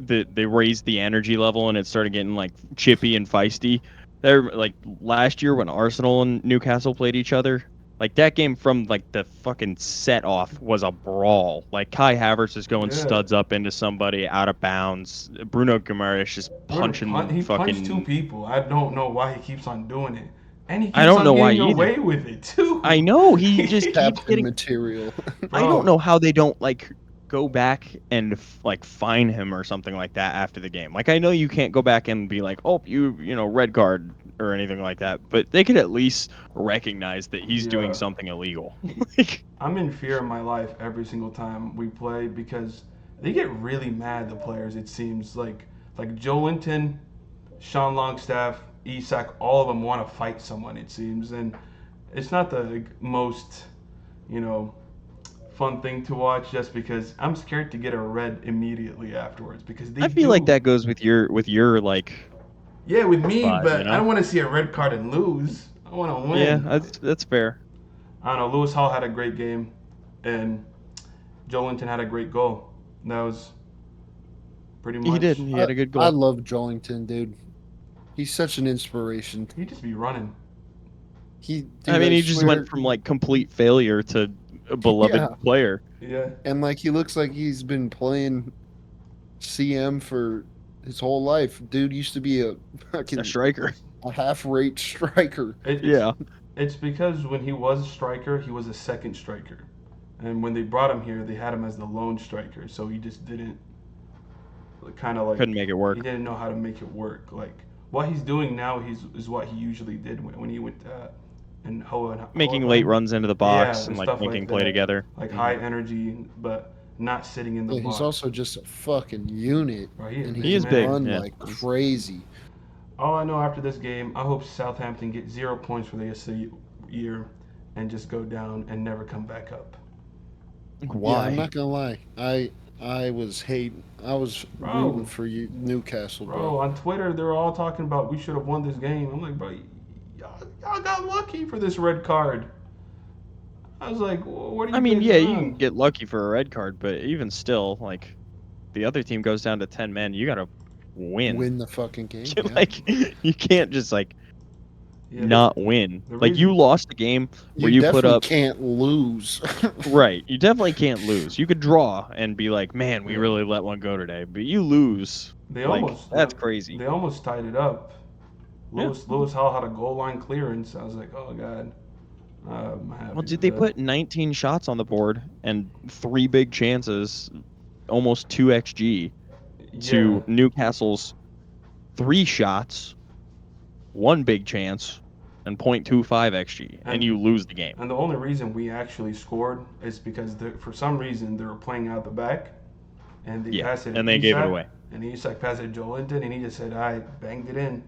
they raised the energy level and it started getting like chippy and feisty. They're like last year when Arsenal and Newcastle played each other, like that game from like the fucking set off was a brawl. Like Kai Havertz is going Yeah. studs up into somebody out of bounds. Bruno Guimaraes just punching He punched two fucking. people. I don't know why he keeps on doing it. And he I keeps don't on know why getting either. away with it I too. know he just keeps Captain getting. material. I don't Bro, know how they don't like go back and like fine him or something like that after the game. Like I know you can't go back and be like, "Oh, you know, red card" or anything like that, but they could at least recognize that he's doing yeah. something illegal. Like, I'm in fear of my life every single time we play because they get really mad, the players, it seems. Like Joe Linton, Sean Longstaff, Isak, all of them want to fight someone, it seems. And it's not the most, you know, fun thing to watch just because I'm scared to get a red immediately afterwards because they I feel like do. that goes with your like Yeah, with me, vibe, you but I know? don't want to see a red card and lose. I want to Yeah, win. that's fair. I don't know. Lewis Hall had a great game, and Joe Linton had a great goal. That was pretty He did. much. He had a good I goal. love Jollington, dude. He's such an inspiration. He just be running. I Dude, mean, I he just went swear, from like complete failure to a beloved yeah. player. Yeah. And like he looks like he's been playing CM for his whole life. Dude used to be A fucking striker. a half-rate striker. It, it's Yeah. it's because when he was a striker, he was a second striker, and when they brought him here, they had him as the lone striker. So he just didn't kind of Couldn't like make it he work. didn't know how to make it work. Like what he's doing now, is what he usually did when he went in Making late Hohenheim. runs into the Yeah, box and and like stuff making like play that. together. Like Hmm. high energy, but not sitting in the Yeah, he's box. also just a fucking unit, Right, he is and he big, He is can big. man. run Yeah. like crazy. All I know after this game, I hope Southampton get 0 points for the rest of the year and just go down and never come back up. Yeah, I'm Why? not gonna lie. I was hating. I was rooting Bro, for you, Newcastle, bro. bro, on Twitter, they were all talking about we should have won this game. I'm like, bro, y'all got lucky for this red card. I was like, what are I you mean, guys yeah, you can on? get lucky for a red card, but even still, like the other team goes down to 10 men, you gotta win. Win the fucking game. Yeah, Like you can't just like Yeah, not win. the Like you reason lost a game where you you put definitely up can't lose. right. You definitely can't lose. You could draw and be like, man, we yeah, really let one go today. But you lose. they Like almost that's crazy. they almost tied it up. Yeah. Lewis Hall had a goal line clearance. I was like, oh god, I'm Well, happy dude, with they that. put 19 shots on the board and three big chances, almost 2 xG Yeah, to Newcastle's three shots, one big chance, and 0.25 xG, and and you lose the game. And the only reason we actually scored is because for some reason they were playing out the back, and they Yeah, passed it and to they gave it Isak, away. and Isak passed it to Joelinton, and he just said, "I banged it in."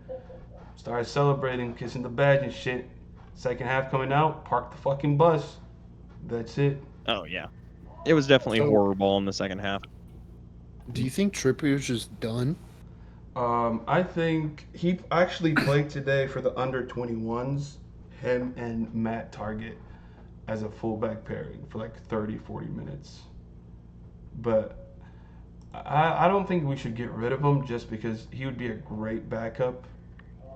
Started celebrating, kissing the badge and shit. Second half coming out, parked the fucking bus. That's it. Oh yeah, it was definitely So, horror ball in the second half. do you think Trippier's just done? I think he actually played today for the under 21s. Him and Matt Target as a fullback pairing for like 30, 40 minutes. But I don't think we should get rid of him just because he would be a great backup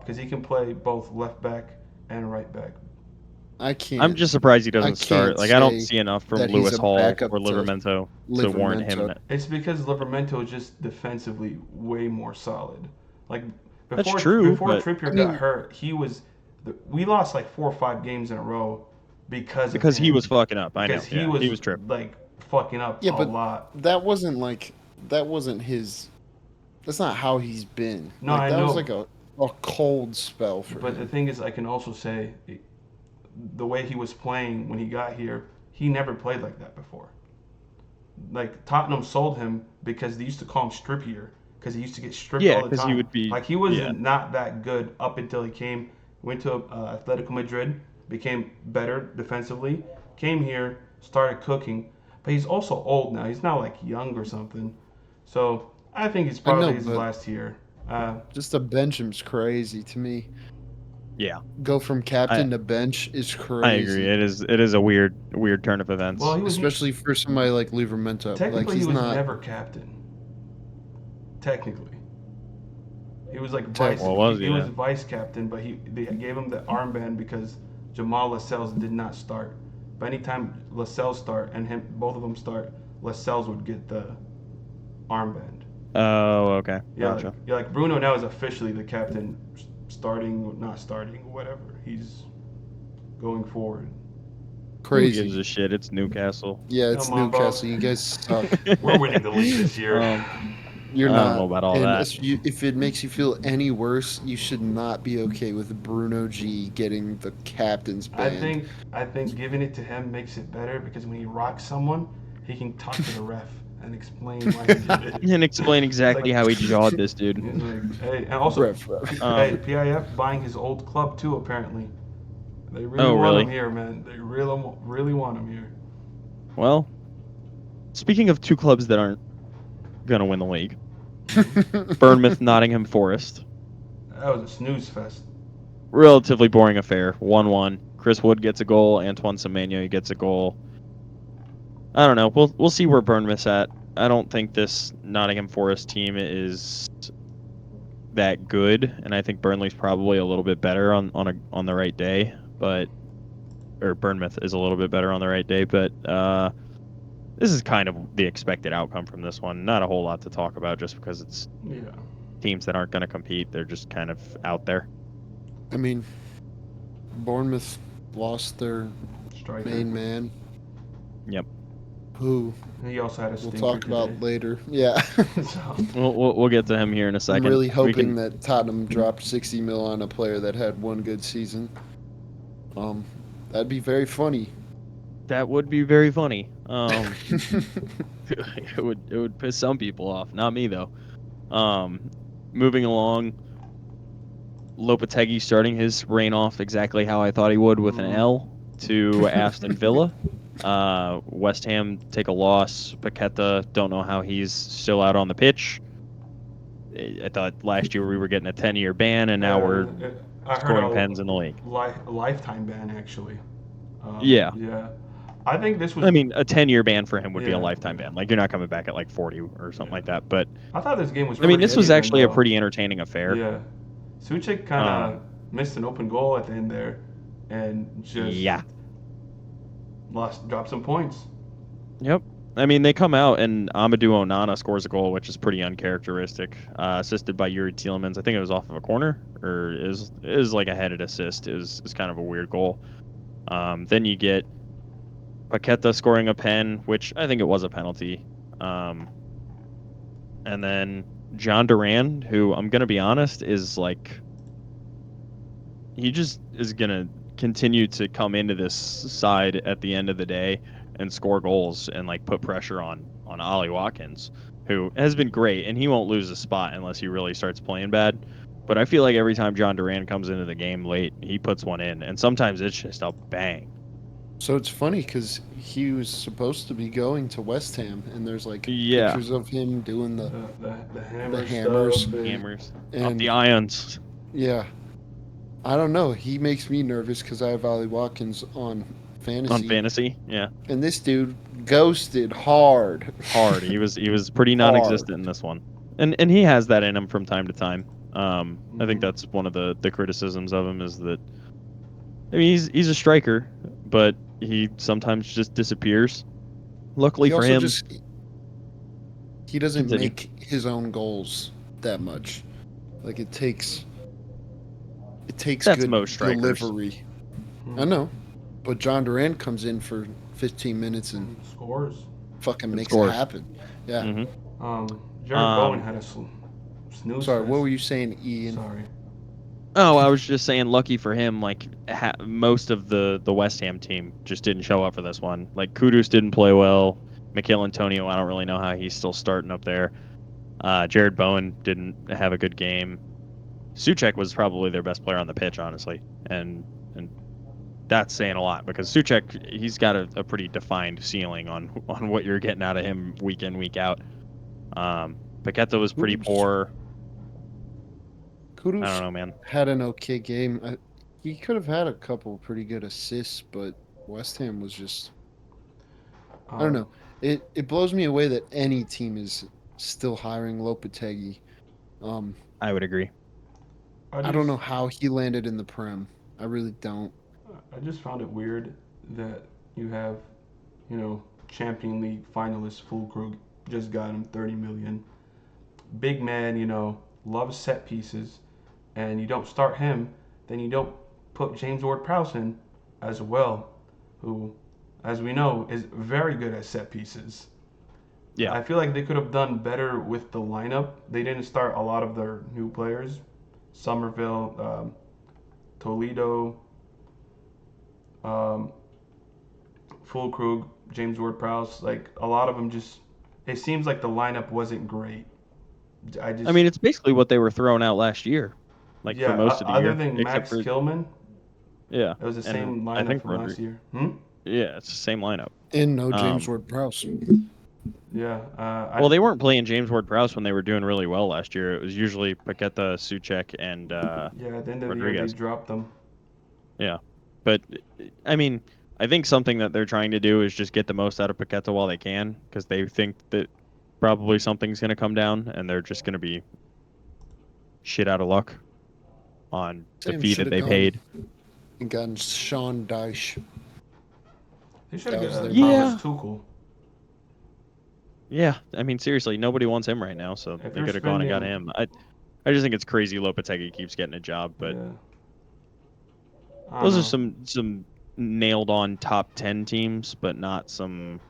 because he can play both left back and right back. I I'm can't. just surprised he I doesn't start. can't Like I don't say see enough from that he's Lewis a Hall backup or to Livermento to warrant him. Livermento. It's because Livermento is just defensively way more solid. Like That's before true, before but Trippier I got mean, hurt, we lost like 4 or 5 games in a row because of because he him. was fucking up. I know. Because he Yeah, he was was tripping. like fucking up yeah, a but lot. that wasn't his. That's not how he's been. No, Like I that was know. like a cold spell for But the him. thing is, I can also say the way he was playing when he got here, he never played like that before. Like Tottenham sold him because they used to call him Strippier because he used to get stripped Yeah, all the because he time. would be. Like he was Yeah. not that good up until he went to Atletico Madrid, became better defensively, came here, started cooking. But he's also old now. He's not like young or something. So I think it's I know, probably his but last year. Uh, just to bench him's crazy to me. Yeah, Go from I captain to bench is I agree. crazy, It is a weird turn of well, events. especially for somebody like Livermento. Like technically he he's was not never captain. Technically. He was like tech. vice. Well, He, was he he was then? vice captain, but they gave him the armband because Jamal Lascelles did not start. But anytime Lascelles start and both of them start, Lascelles would get the armband. Oh, okay, Yeah, gotcha. like Bruno now is officially the captain, starting, not starting, whatever. He's going forward. Who gives Crazy. a shit? It's Newcastle. Yeah, it's Come on, bro. Newcastle. You guys suck. We're winning the league this year. You're I don't know not. about all And that. if it makes you feel any worse, you should not be okay with Bruno G getting the captain's I band. think I think giving it to him makes it better because when he rocks someone, he can talk to the ref and explain why he did it. And explain It's exactly like how he jawed this dude. he's like, hey, and also, Ref, ref. hey, PIF buying his old club too. Apparently, they really Oh, want really? him here, man. They really want him here. Well, speaking of two clubs that aren't gonna win the league, Bournemouth, Nottingham Forest. That was a snooze fest. Relatively boring affair. 1-1. Chris Wood gets a goal. Antoine Semenyo gets a goal. I don't know. We'll see where Bournemouth's at. I don't think this Nottingham Forest team is that good, and I think Burnley's probably a little bit better on the right day, but or Bournemouth is a little bit better on the right day, but this is kind of the expected outcome from this one. Not a whole lot to talk about just because it's Yeah. teams that aren't going to compete. They're just kind of out there. I mean, Bournemouth lost their Striker. main man, Yep. who He also had a we'll stinker talk today. about later. Yeah. So, We'll get to him here in a second. I'm really We hoping can- that Tottenham dropped 60 mil on a player that had one good season. That'd be very funny. that would be very funny. It would piss some people off, not me though. Moving along, Lopetegui starting his reign off exactly how I thought he would with an L to Aston Villa. West Ham take a loss. Paqueta, don't know how he's still out on the pitch. I thought last year we were getting a 10-year ban, and now we're I heard scoring pens in the league. a lifetime ban actually. Yeah. Yeah. I think this was. I mean, a 10-year ban for him would be a Yeah, lifetime ban. Like, you're not coming back at like 40 or something like that. But I thought this game was. I mean, pretty this was even, actually a though. pretty entertaining affair. Yeah. Suchek kind of missed an open goal at the end there, and just Yeah. dropped some points. Yep. I mean, they come out and Amadou Onana scores a goal, which is pretty uncharacteristic. Assisted by Yuri Tielemans. I think it was off of a corner, or is like a headed assist. Is kind of a weird goal. Then you get Paqueta scoring a pen, which I think it was a penalty. And then John Duran, who I'm gonna be honest, is like he just is gonna continue to come into this side at the end of the day and score goals and like put pressure on Ollie Watkins, who has been great, and he won't lose a spot unless he really starts playing bad. But I feel like every time John Duran comes into the game late, he puts one in, and sometimes it's just a bang. So it's funny because he was supposed to be going to West Ham, and there's like Yeah. pictures of him doing the The hammers. stuff, Hammers up and the irons. yeah. I don't know. He makes me nervous because I have Ollie Watkins on fantasy. On fantasy, yeah, And this dude ghosted hard. hard. He was pretty non-existent in this one, and he has that in him from time to time. I think that's one of the criticisms of him is that, I mean, he's a striker, but he sometimes just disappears. Luckily He for also him, he doesn't Continue. make his own goals that much. Like it takes That's good most strikers. delivery. I know, but John Durant comes in for 15 minutes and scores. fucking makes scores. it happen. Yeah. Mhm. Jared Bowen had a snooze. Sorry, fest. what were you saying, Ian? Sorry. Oh, I was just saying, lucky for him, like most of the West Ham team just didn't show up for this one. Like Kudus didn't play well. Mikel Antonio, I don't really know how he's still starting up there. Jared Bowen didn't have a good game. Suchek was probably their best player on the pitch, honestly, and that's saying a lot because Suchek, he's got a pretty defined ceiling on what you're getting out of him week in, week out. Paqueta was pretty Kudus- poor. I don't Kudus know, man. had an okay game. He could have had a couple pretty good assists, but West Ham was just I don't know. It blows me away that any team is still hiring Lopetegui. I would agree. I don't know how he landed in the Prem. I really don't. I just found it weird that you have, Champion League finalist Fulkrug just got him 30 million. Big man, loves set pieces, and you don't start him, then you don't put James Ward-Prowse in as well, who, as we know, is very good at set pieces. Yeah. I feel like they could have done better with the lineup. They didn't start a lot of their new players. Somerville, Toledo, Fulkrug, James Ward-Prowse, like a lot of them just. It seems like the lineup wasn't great. I mean, it's basically what they were throwing out last year, like for most of the other year, than except Max for Kilman, yeah. it was the And same I lineup think from last year. Yeah, it's the same lineup. And no James Ward-Prowse. Yeah. Well, they weren't playing James Ward-Prowse when they were doing really well last year. It was usually Paqueta, Suchek, and Yeah, at the end of the year Rodriguez. they dropped them. Yeah, but I mean, I think something that they're trying to do is just get the most out of Paqueta while they can, because they think that probably something's going to come down, and they're just going to be shit out of luck on the Sam fee should that have they gone paid. and gotten Sean Dyche. They should That have was got their Thomas Yeah, Tuchel. yeah. I mean, seriously, nobody wants him right now, so If they you're could have gone and got spending, him. I just think it's crazy Lopetegui keeps getting a job, but yeah, I don't those are know. some nailed on top 10 teams, but not some.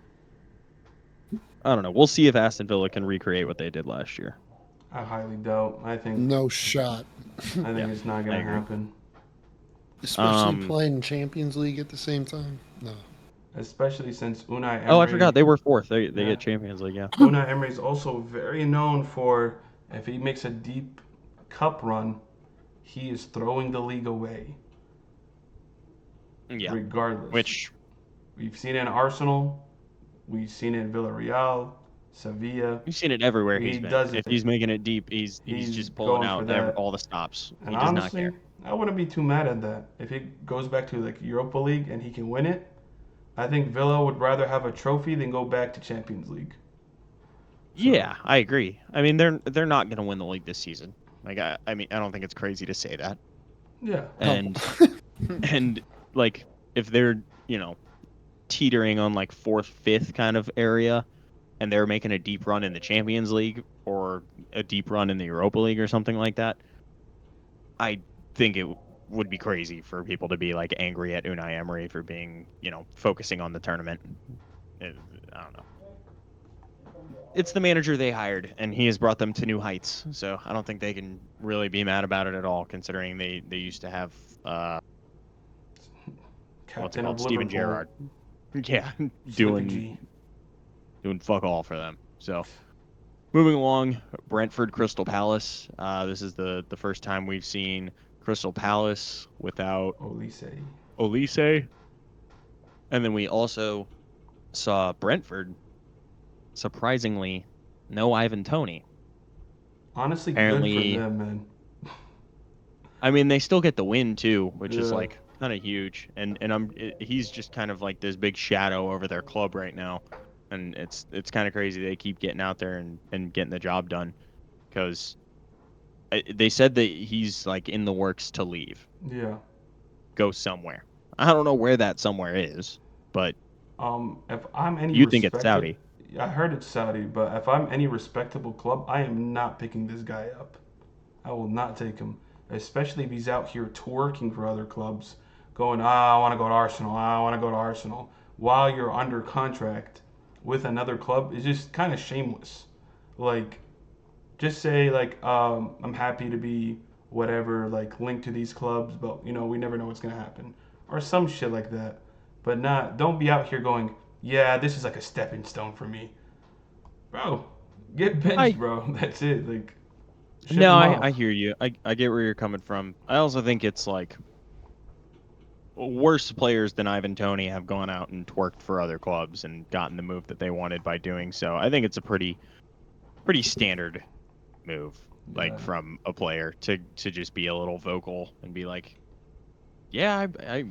I don't know. We'll see if Aston Villa can recreate what they did last year. I highly doubt. No shot. I think Yeah, it's not I gonna agree. happen. Especially Um. playing Champions League at the same time. No. Especially since Unai Oh, I forgot Emery, they were fourth. They yeah, get Champions League. Yeah. Unai Emery is also very known for if he makes a deep cup run, he is throwing the league away. Yeah. Regardless, Which we've seen it in Arsenal, we've seen it in Villarreal, Sevilla. you've seen it everywhere He he's been. does If it. he's making it deep, he's He's just pulling going for out that. all the stops. And He does not honestly, care. I wouldn't be too mad at that. If he goes back to like Europa League and he can win it, I think Villa would rather have a trophy than go back to Champions League. So Yeah, I agree. I mean, they're not going to win the league this season. Like I mean, I don't think it's crazy to say that. yeah, Oh. And and like if they're, you know, teetering on like fourth, fifth kind of area and they're making a deep run in the Champions League or a deep run in the Europa League or something like that, I think it would be crazy for people to be like angry at Unai Emery for being, you know, focusing on the tournament. I don't know. It's the manager they hired, and he has brought them to new heights. So I don't think they can really be mad about it at all, considering they used to have what's it captain called, of Steven Liverpool, Gerrard. Yeah, Slippy doing G. doing fuck all for them. So moving along, Brentford Crystal Palace. This is the first time we've seen Crystal Palace without Olise. Olise, and then we also saw Brentford surprisingly no Ivan Toney. Honestly, good for Apparently, them, man. I mean, they still get the win too, which is Yeah, like kind of huge. And he's just kind of like this big shadow over their club right now, and it's kind of crazy they keep getting out there and getting the job done because they said that he's like in the works to leave, yeah. go somewhere. I don't know where that somewhere is, but If I'm any you think it's respected, Saudi? I heard it's Saudi, but if I'm any respectable club, I am not picking this guy up. I will not take him, especially if he's out here twerking for other clubs, going, I want to go to Arsenal, I want to go to Arsenal, while you're under contract with another club is just kind of shameless. Like, just say like, I'm happy to be whatever, like linked to these clubs, but we never know what's gonna happen, or some shit like that. But not, don't be out here going, yeah, this is like a stepping stone for me, bro. Get benched, I bro. That's it. Like, ship no, him I off. hear you. I get where you're coming from. I also think it's like worse players than Ivan Toney have gone out and twerked for other clubs and gotten the move that they wanted by doing so. I think it's a pretty standard move, like Yeah. from a player to just be a little vocal and be like, yeah, I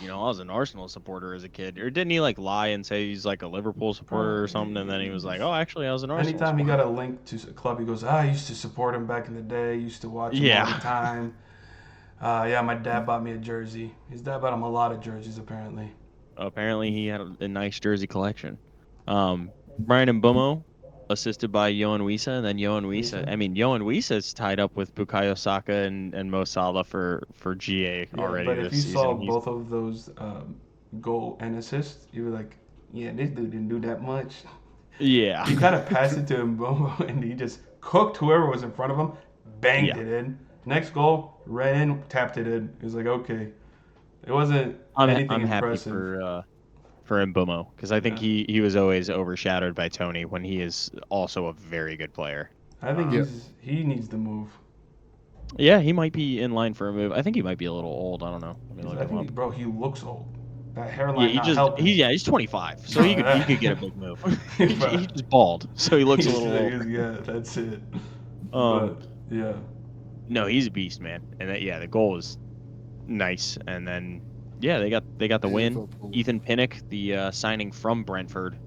was an Arsenal supporter as a kid. Or didn't he like lie and say he's like a Liverpool supporter Bro, or something? And then he was like, oh, actually, I was an Arsenal anytime he got supporter. a link to a club, he goes, I used to support him back in the day. Used to watch him all the Yeah. time. Yeah, my dad bought me a jersey. His dad bought him a lot of jerseys, apparently. Apparently, he had a nice jersey collection. Brian Mbomo, assisted by Yohan Wissa, and then Yohan Wissa. Lisa? I mean, Yohan Wissa's tied up with Bukayo Saka and Mo Salah for GA Yeah, already but if this you saw season. He's both of those goal and assists, you were like, yeah, this dude didn't do that much. yeah, He kind of passed it to Mbomo, and he just cooked whoever was in front of him, banged yeah. it in. Next goal, ran in, tapped it in. It was like, okay. It wasn't anything I'm happy impressive. for Mbomo because I think Yeah. he was always overshadowed by Tony when he is also a very good player. I think Yeah. he needs to move. Yeah, he might be in line for a move. I think he might be a little old. I don't know. Let me look I him think, up. bro, he looks old. That Yeah, hairline not helping. he's 25, so Bro, he could get a big move. bro, He's just bald, so he looks a he's little like, old. yeah, that's it. Um, But yeah, no, he's a beast, man. And yeah, the goal is nice. And then yeah, they got the win. Liverpool. Ethan Pinnock, the signing from Brentford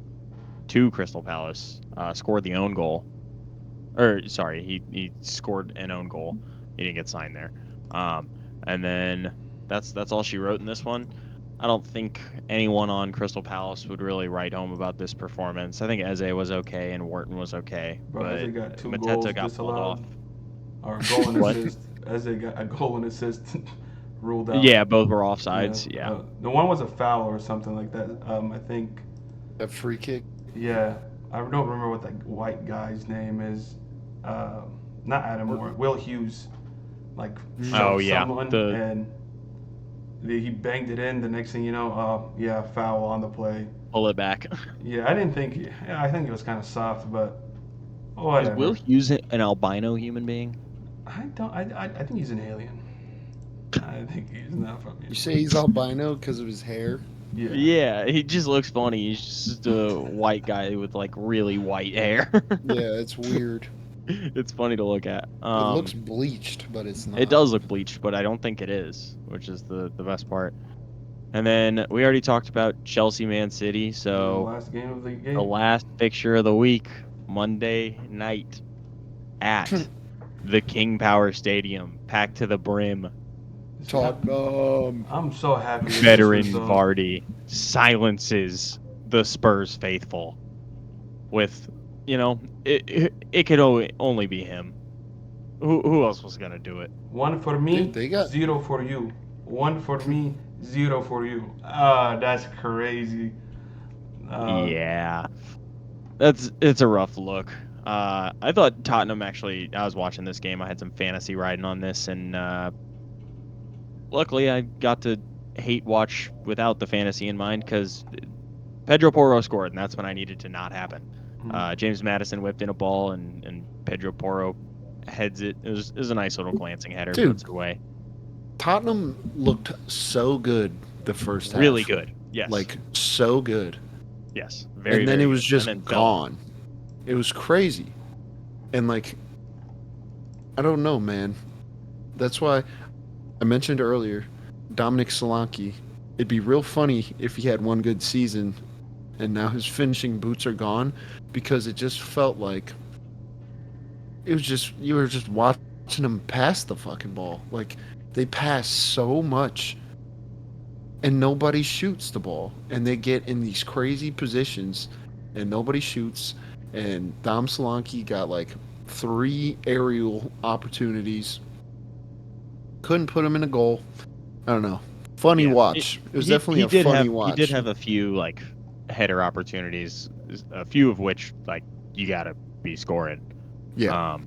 to Crystal Palace, scored the own goal. Or sorry, he scored an own goal. He didn't get signed there. And then that's all she wrote in this one. I don't think anyone on Crystal Palace would really write home about this performance. I think Eze was okay and Wharton was okay, Bro, but Eze got 2 goals Mateta got pulled off. disallowed, or a goal and What? assist. Eze got a goal and assist ruled out. Yeah, both were Yeah, offsides. Yeah. the one was a foul or something like that. I think. A free kick. Yeah, I don't remember what that white guy's name is. Not Adam Moore. Will Hughes, like Oh shoved yeah, someone and he banged it in. The next thing you know, yeah, foul on the play. pull it back. Yeah, I didn't think. Yeah, I think it was kind of soft, but Is whatever. Will Hughes an albino human being? I don't. I think he's an alien. I think he's not from here. You say he's albino because of his hair? Yeah. Yeah, he just looks funny. He's just a white guy with like really white hair. Yeah, it's weird. It's funny to look at. It looks bleached, but it's not. It does look bleached, but I don't think it is, which is the best part. And then we already talked about Chelsea Man City, The so last game of the game. the last fixture of the week, Monday night at the King Power Stadium, packed to the brim. Tottenham. I'm so happy. With Veteran this result. Vardy silences the Spurs faithful with, it could only be him. Who else was going to do it? 1 for me, Dude, they got- 0 for you. 1 for me, 0 for you. Ah, that's crazy. Yeah. It's a rough look. I thought Tottenham actually, I was watching this game. I had some fantasy riding on this, and luckily I got to hate watch without the fantasy in mind because Pedro Porro scored, and that's when I needed to not happen. James Madison whipped in a ball, and Pedro Porro heads it. It was a nice little glancing header, Dude. puts it away. Tottenham looked so good the first half. Really good. Yes. Like, so good. yes. Very. And then very it was good. just And then fell. gone. It was crazy. And, like, I don't know, man. That's why I mentioned earlier, Dominic Solanke. It'd be real funny if he had one good season and now his finishing boots are gone, because it just felt like it was just, you were just watching him pass the fucking ball. Like, they pass so much and nobody shoots the ball, and they get in these crazy positions and nobody shoots, and Dom Solanke got like 3 aerial opportunities, couldn't put him in a goal. I don't know. Funny Yeah, watch. It was definitely a funny watch. He did have a few like header opportunities, a few of which like you gotta be scoring. Yeah.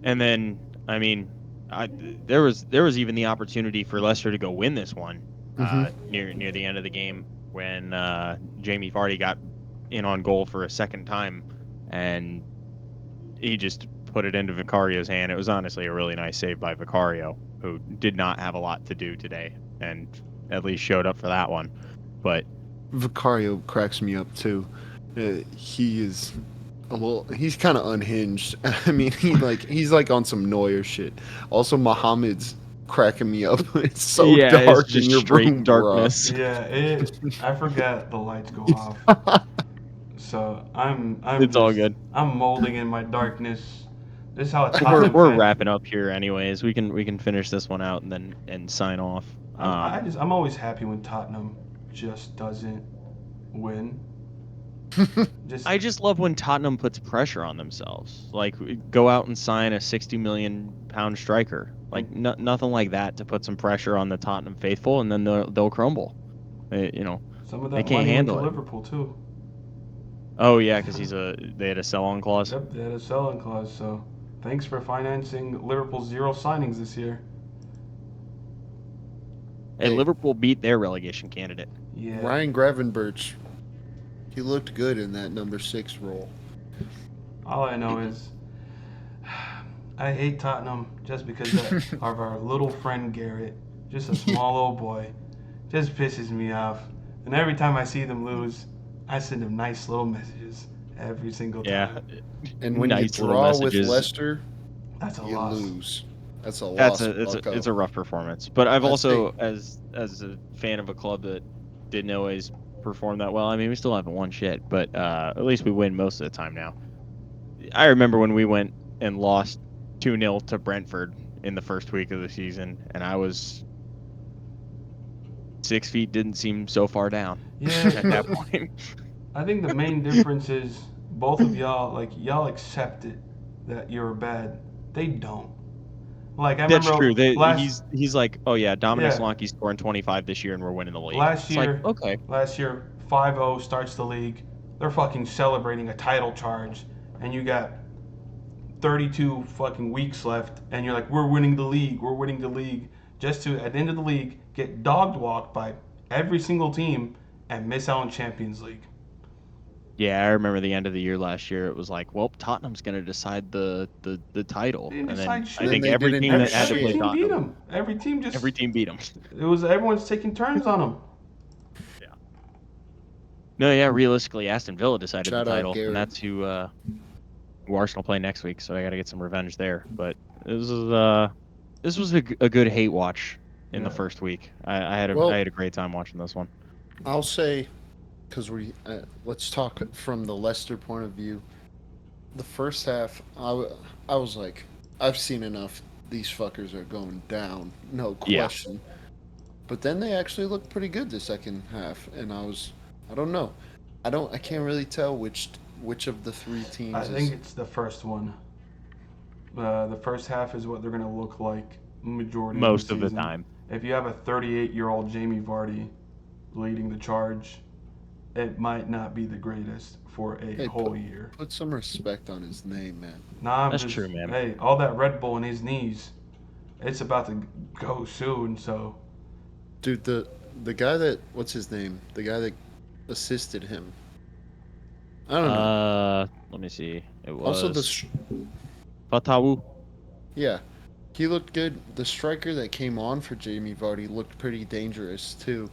And then I mean, there was even the opportunity for Leicester to go win this one near the end of the game when Jamie Vardy got in on goal for a second time, and he just put it into Vicario's hand. It was honestly a really nice save by Vicario, who did not have a lot to do today, and at least showed up for that one. But Vicario cracks me up too. He is, well, he's kind of unhinged. I mean, he's like on some Neuer shit. Also, Mohammed's cracking me up. It's so dark it's just in your straight room, bro. darkness. Yeah, I forgot the lights go off. So I'm It's all good. I'm molding in my darkness. This is how a We're Tottenham fan- wrapping up here, anyways. We can finish this one out and sign off. I'm always happy when Tottenham just doesn't win. I just love when Tottenham puts pressure on themselves. Like, go out and sign a 60 million pound striker. Like, nothing like that to put some pressure on the Tottenham faithful, and then they'll crumble. some of that they can't money went handle to it. Liverpool too. Oh yeah, because they had a sell-on clause. Yep, they had a sell-in clause. So thanks for financing Liverpool's 0 signings this year. And Liverpool beat their relegation candidate. Yeah. Ryan Gravenberch, he looked good in that number 6 role. All I know is I hate Tottenham just because of our little friend Garrett, just a small old boy, just pisses me off. And every time I see them lose, I send him nice little messages every single time. Yeah. And when Nice you little draw with messages. Leicester, That's a you loss. lose. That's a loss. It's a rough performance. But I've I also, as a fan of a club that didn't always perform that well. I mean, we still haven't won shit, but at least we win most of the time now. I remember when we went and lost 2-0 to Brentford in the first week of the season, and I was 6 feet didn't seem so far down Yeah, at that but point. I think the main difference is both of y'all, like, y'all accept it that you're bad. They don't. Like, I That's remember true. last, He's like, oh yeah, Dominic yeah, Solanke's scoring 25 this year, and we're winning the league. last It's like, year, okay, last year, 5-0 starts the league. They're fucking celebrating a title charge, and you got 32 fucking weeks left, and you're like, we're winning the league, we're winning the league, just to at the end of the league get dog walked by every single team and miss out on Champions League. yeah, I remember the end of the year last year. It was like, well, Tottenham's going to decide the They title, didn't and then decide I Then shit. think they every didn't team do that had to Every play shit. team beat Tottenham, them. Every team every just team beat them. it was everyone's taking turns on them. Yeah. No, yeah, realistically, Aston Villa decided the Shout out title, and Garrett. that's who Arsenal play next week. So I got to get some revenge there. But this was a good hate watch in the Yeah. first week. I Well, had a great time watching this one. I'll say, because let's talk from the Leicester point of view. The first half, I was like, I've seen enough. These fuckers are going down, no Yeah. question. But then they actually looked pretty good the second half, and I don't know, I can't really tell which of the three I teams think is. it's the first one. The first half is what they're gonna look like majority of the Most of the season. time. If you have a 38-year-old Jamie Vardy leading the charge, it might not be the greatest for a Hey, whole year. put some respect on his name, man. Nah, I'm That's just true, man. hey, all that Red Bull in his knees, it's about to go soon. So Dude, the guy that what's his name? The guy that assisted him. I don't know. Let me see. It Also, was Fatawu. yeah, he looked good. The striker that came on for Jamie Vardy looked pretty dangerous too.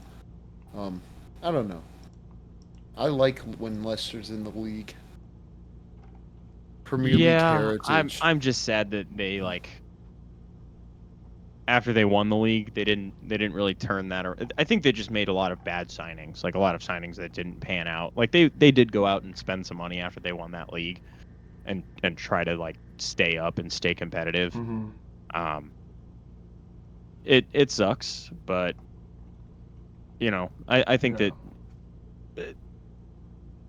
Um, I don't know. I like when Leicester's in the league. Premier League Yeah, heritage. I'm just sad that they like after they won the league, they didn't really turn that around. I think they just made a lot of bad signings, like a lot of signings that didn't pan out. Like they did go out and spend some money after they won that league and try to like stay up and stay competitive. mhm. Um it sucks, but I think Yeah, that uh,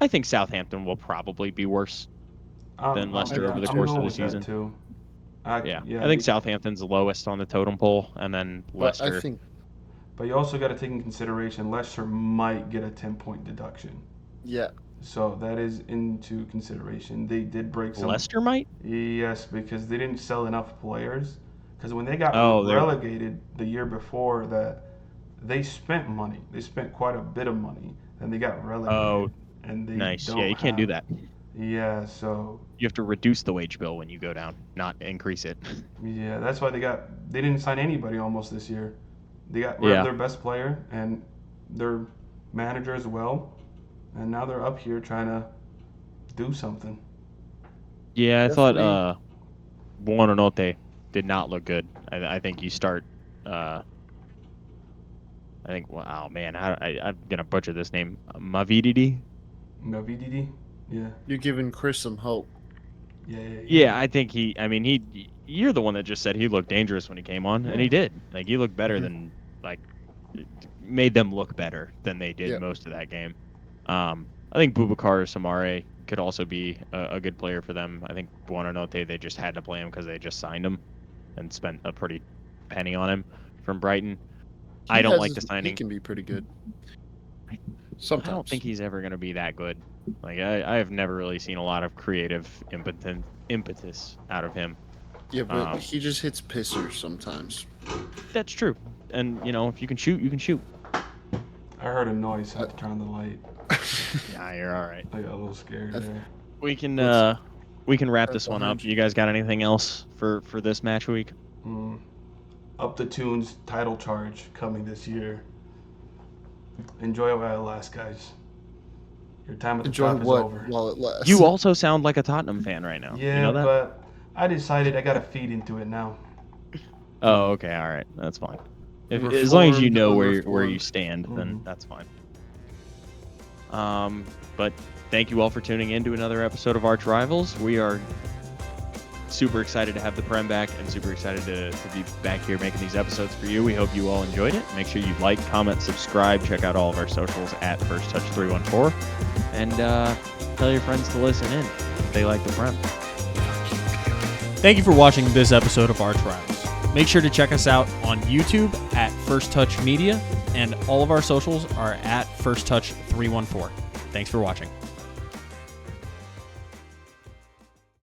I think Southampton will probably be worse than Leicester yeah, over the I'm course of going the with that season. too. Yeah. Yeah, I think Southampton's the lowest on the totem pole and then But I Leicester. think, but you also got to take in consideration Leicester might get a 10-point deduction. yeah, So that is into consideration. They did break some. Leicester might? Yes, because they didn't sell enough players. Because when they got Oh, they're relegated the year before that, they spent money. They spent quite a bit of money, and they got oh, relegated, and they nice. Yeah, don't you can't do have. that. Yeah, so You have to reduce the wage bill when you go down, not increase it. yeah, that's why they didn't sign anybody almost this year. They got rid of Yeah. their best player and their manager as well, and now they're up here trying to do something. Yeah, I thought definitely. Buonanotte did not look good. I think you start uh I think wow man, I'm gonna butcher this name. Mavididi? VDD, yeah, You're giving Chris some hope. yeah, yeah, Yeah, I think I mean you're the one that just said he looked dangerous when he came on, and yeah. he did. Like he looked better Hmm. than like made them look better than they did Yeah, most of that game. I think Boubacar Samare could also be a good player for them. I think Buonanotte they just had to play him because they just signed him and spent a pretty penny on him from Brighton. I don't like the he signing. can be pretty good I don't sometimes. think he's ever going to be that good. Like I have never really seen a lot of creative impetus out of him. Yeah, but Um, he just hits pissers sometimes. that's true. And if you can shoot, you can shoot. I heard a noise. I had to turn on the light. Yeah, you're all right. I got a little scared I- there. We can What's we can wrap right this one up. behind you? You guys got anything else for this match week? Mm. Up the Tunes title charge coming this year. Enjoy it while it lasts, guys. Your time at the Enjoy top is what over. while it lasts. You also sound like a Tottenham fan right now. You Yeah, know that? but I decided I gotta feed into it now. Oh, okay, all right. That's fine. If as long as you Reformed, know where you unreformed. stand, then Mhm. that's fine. But thank you all for tuning in to another episode of Arch Rivals. We are super excited to have the Prem back and super excited to be back here making these episodes for you. We hope you all enjoyed it. Make sure you like, comment, subscribe, check out all of our socials at First Touch 314, and tell your friends to listen in if they like the Prem. Thank you for watching this episode of Arch Rivals. Make sure to check us out on YouTube at First Touch Media, and all of our socials are at First Touch 314. Thanks for watching.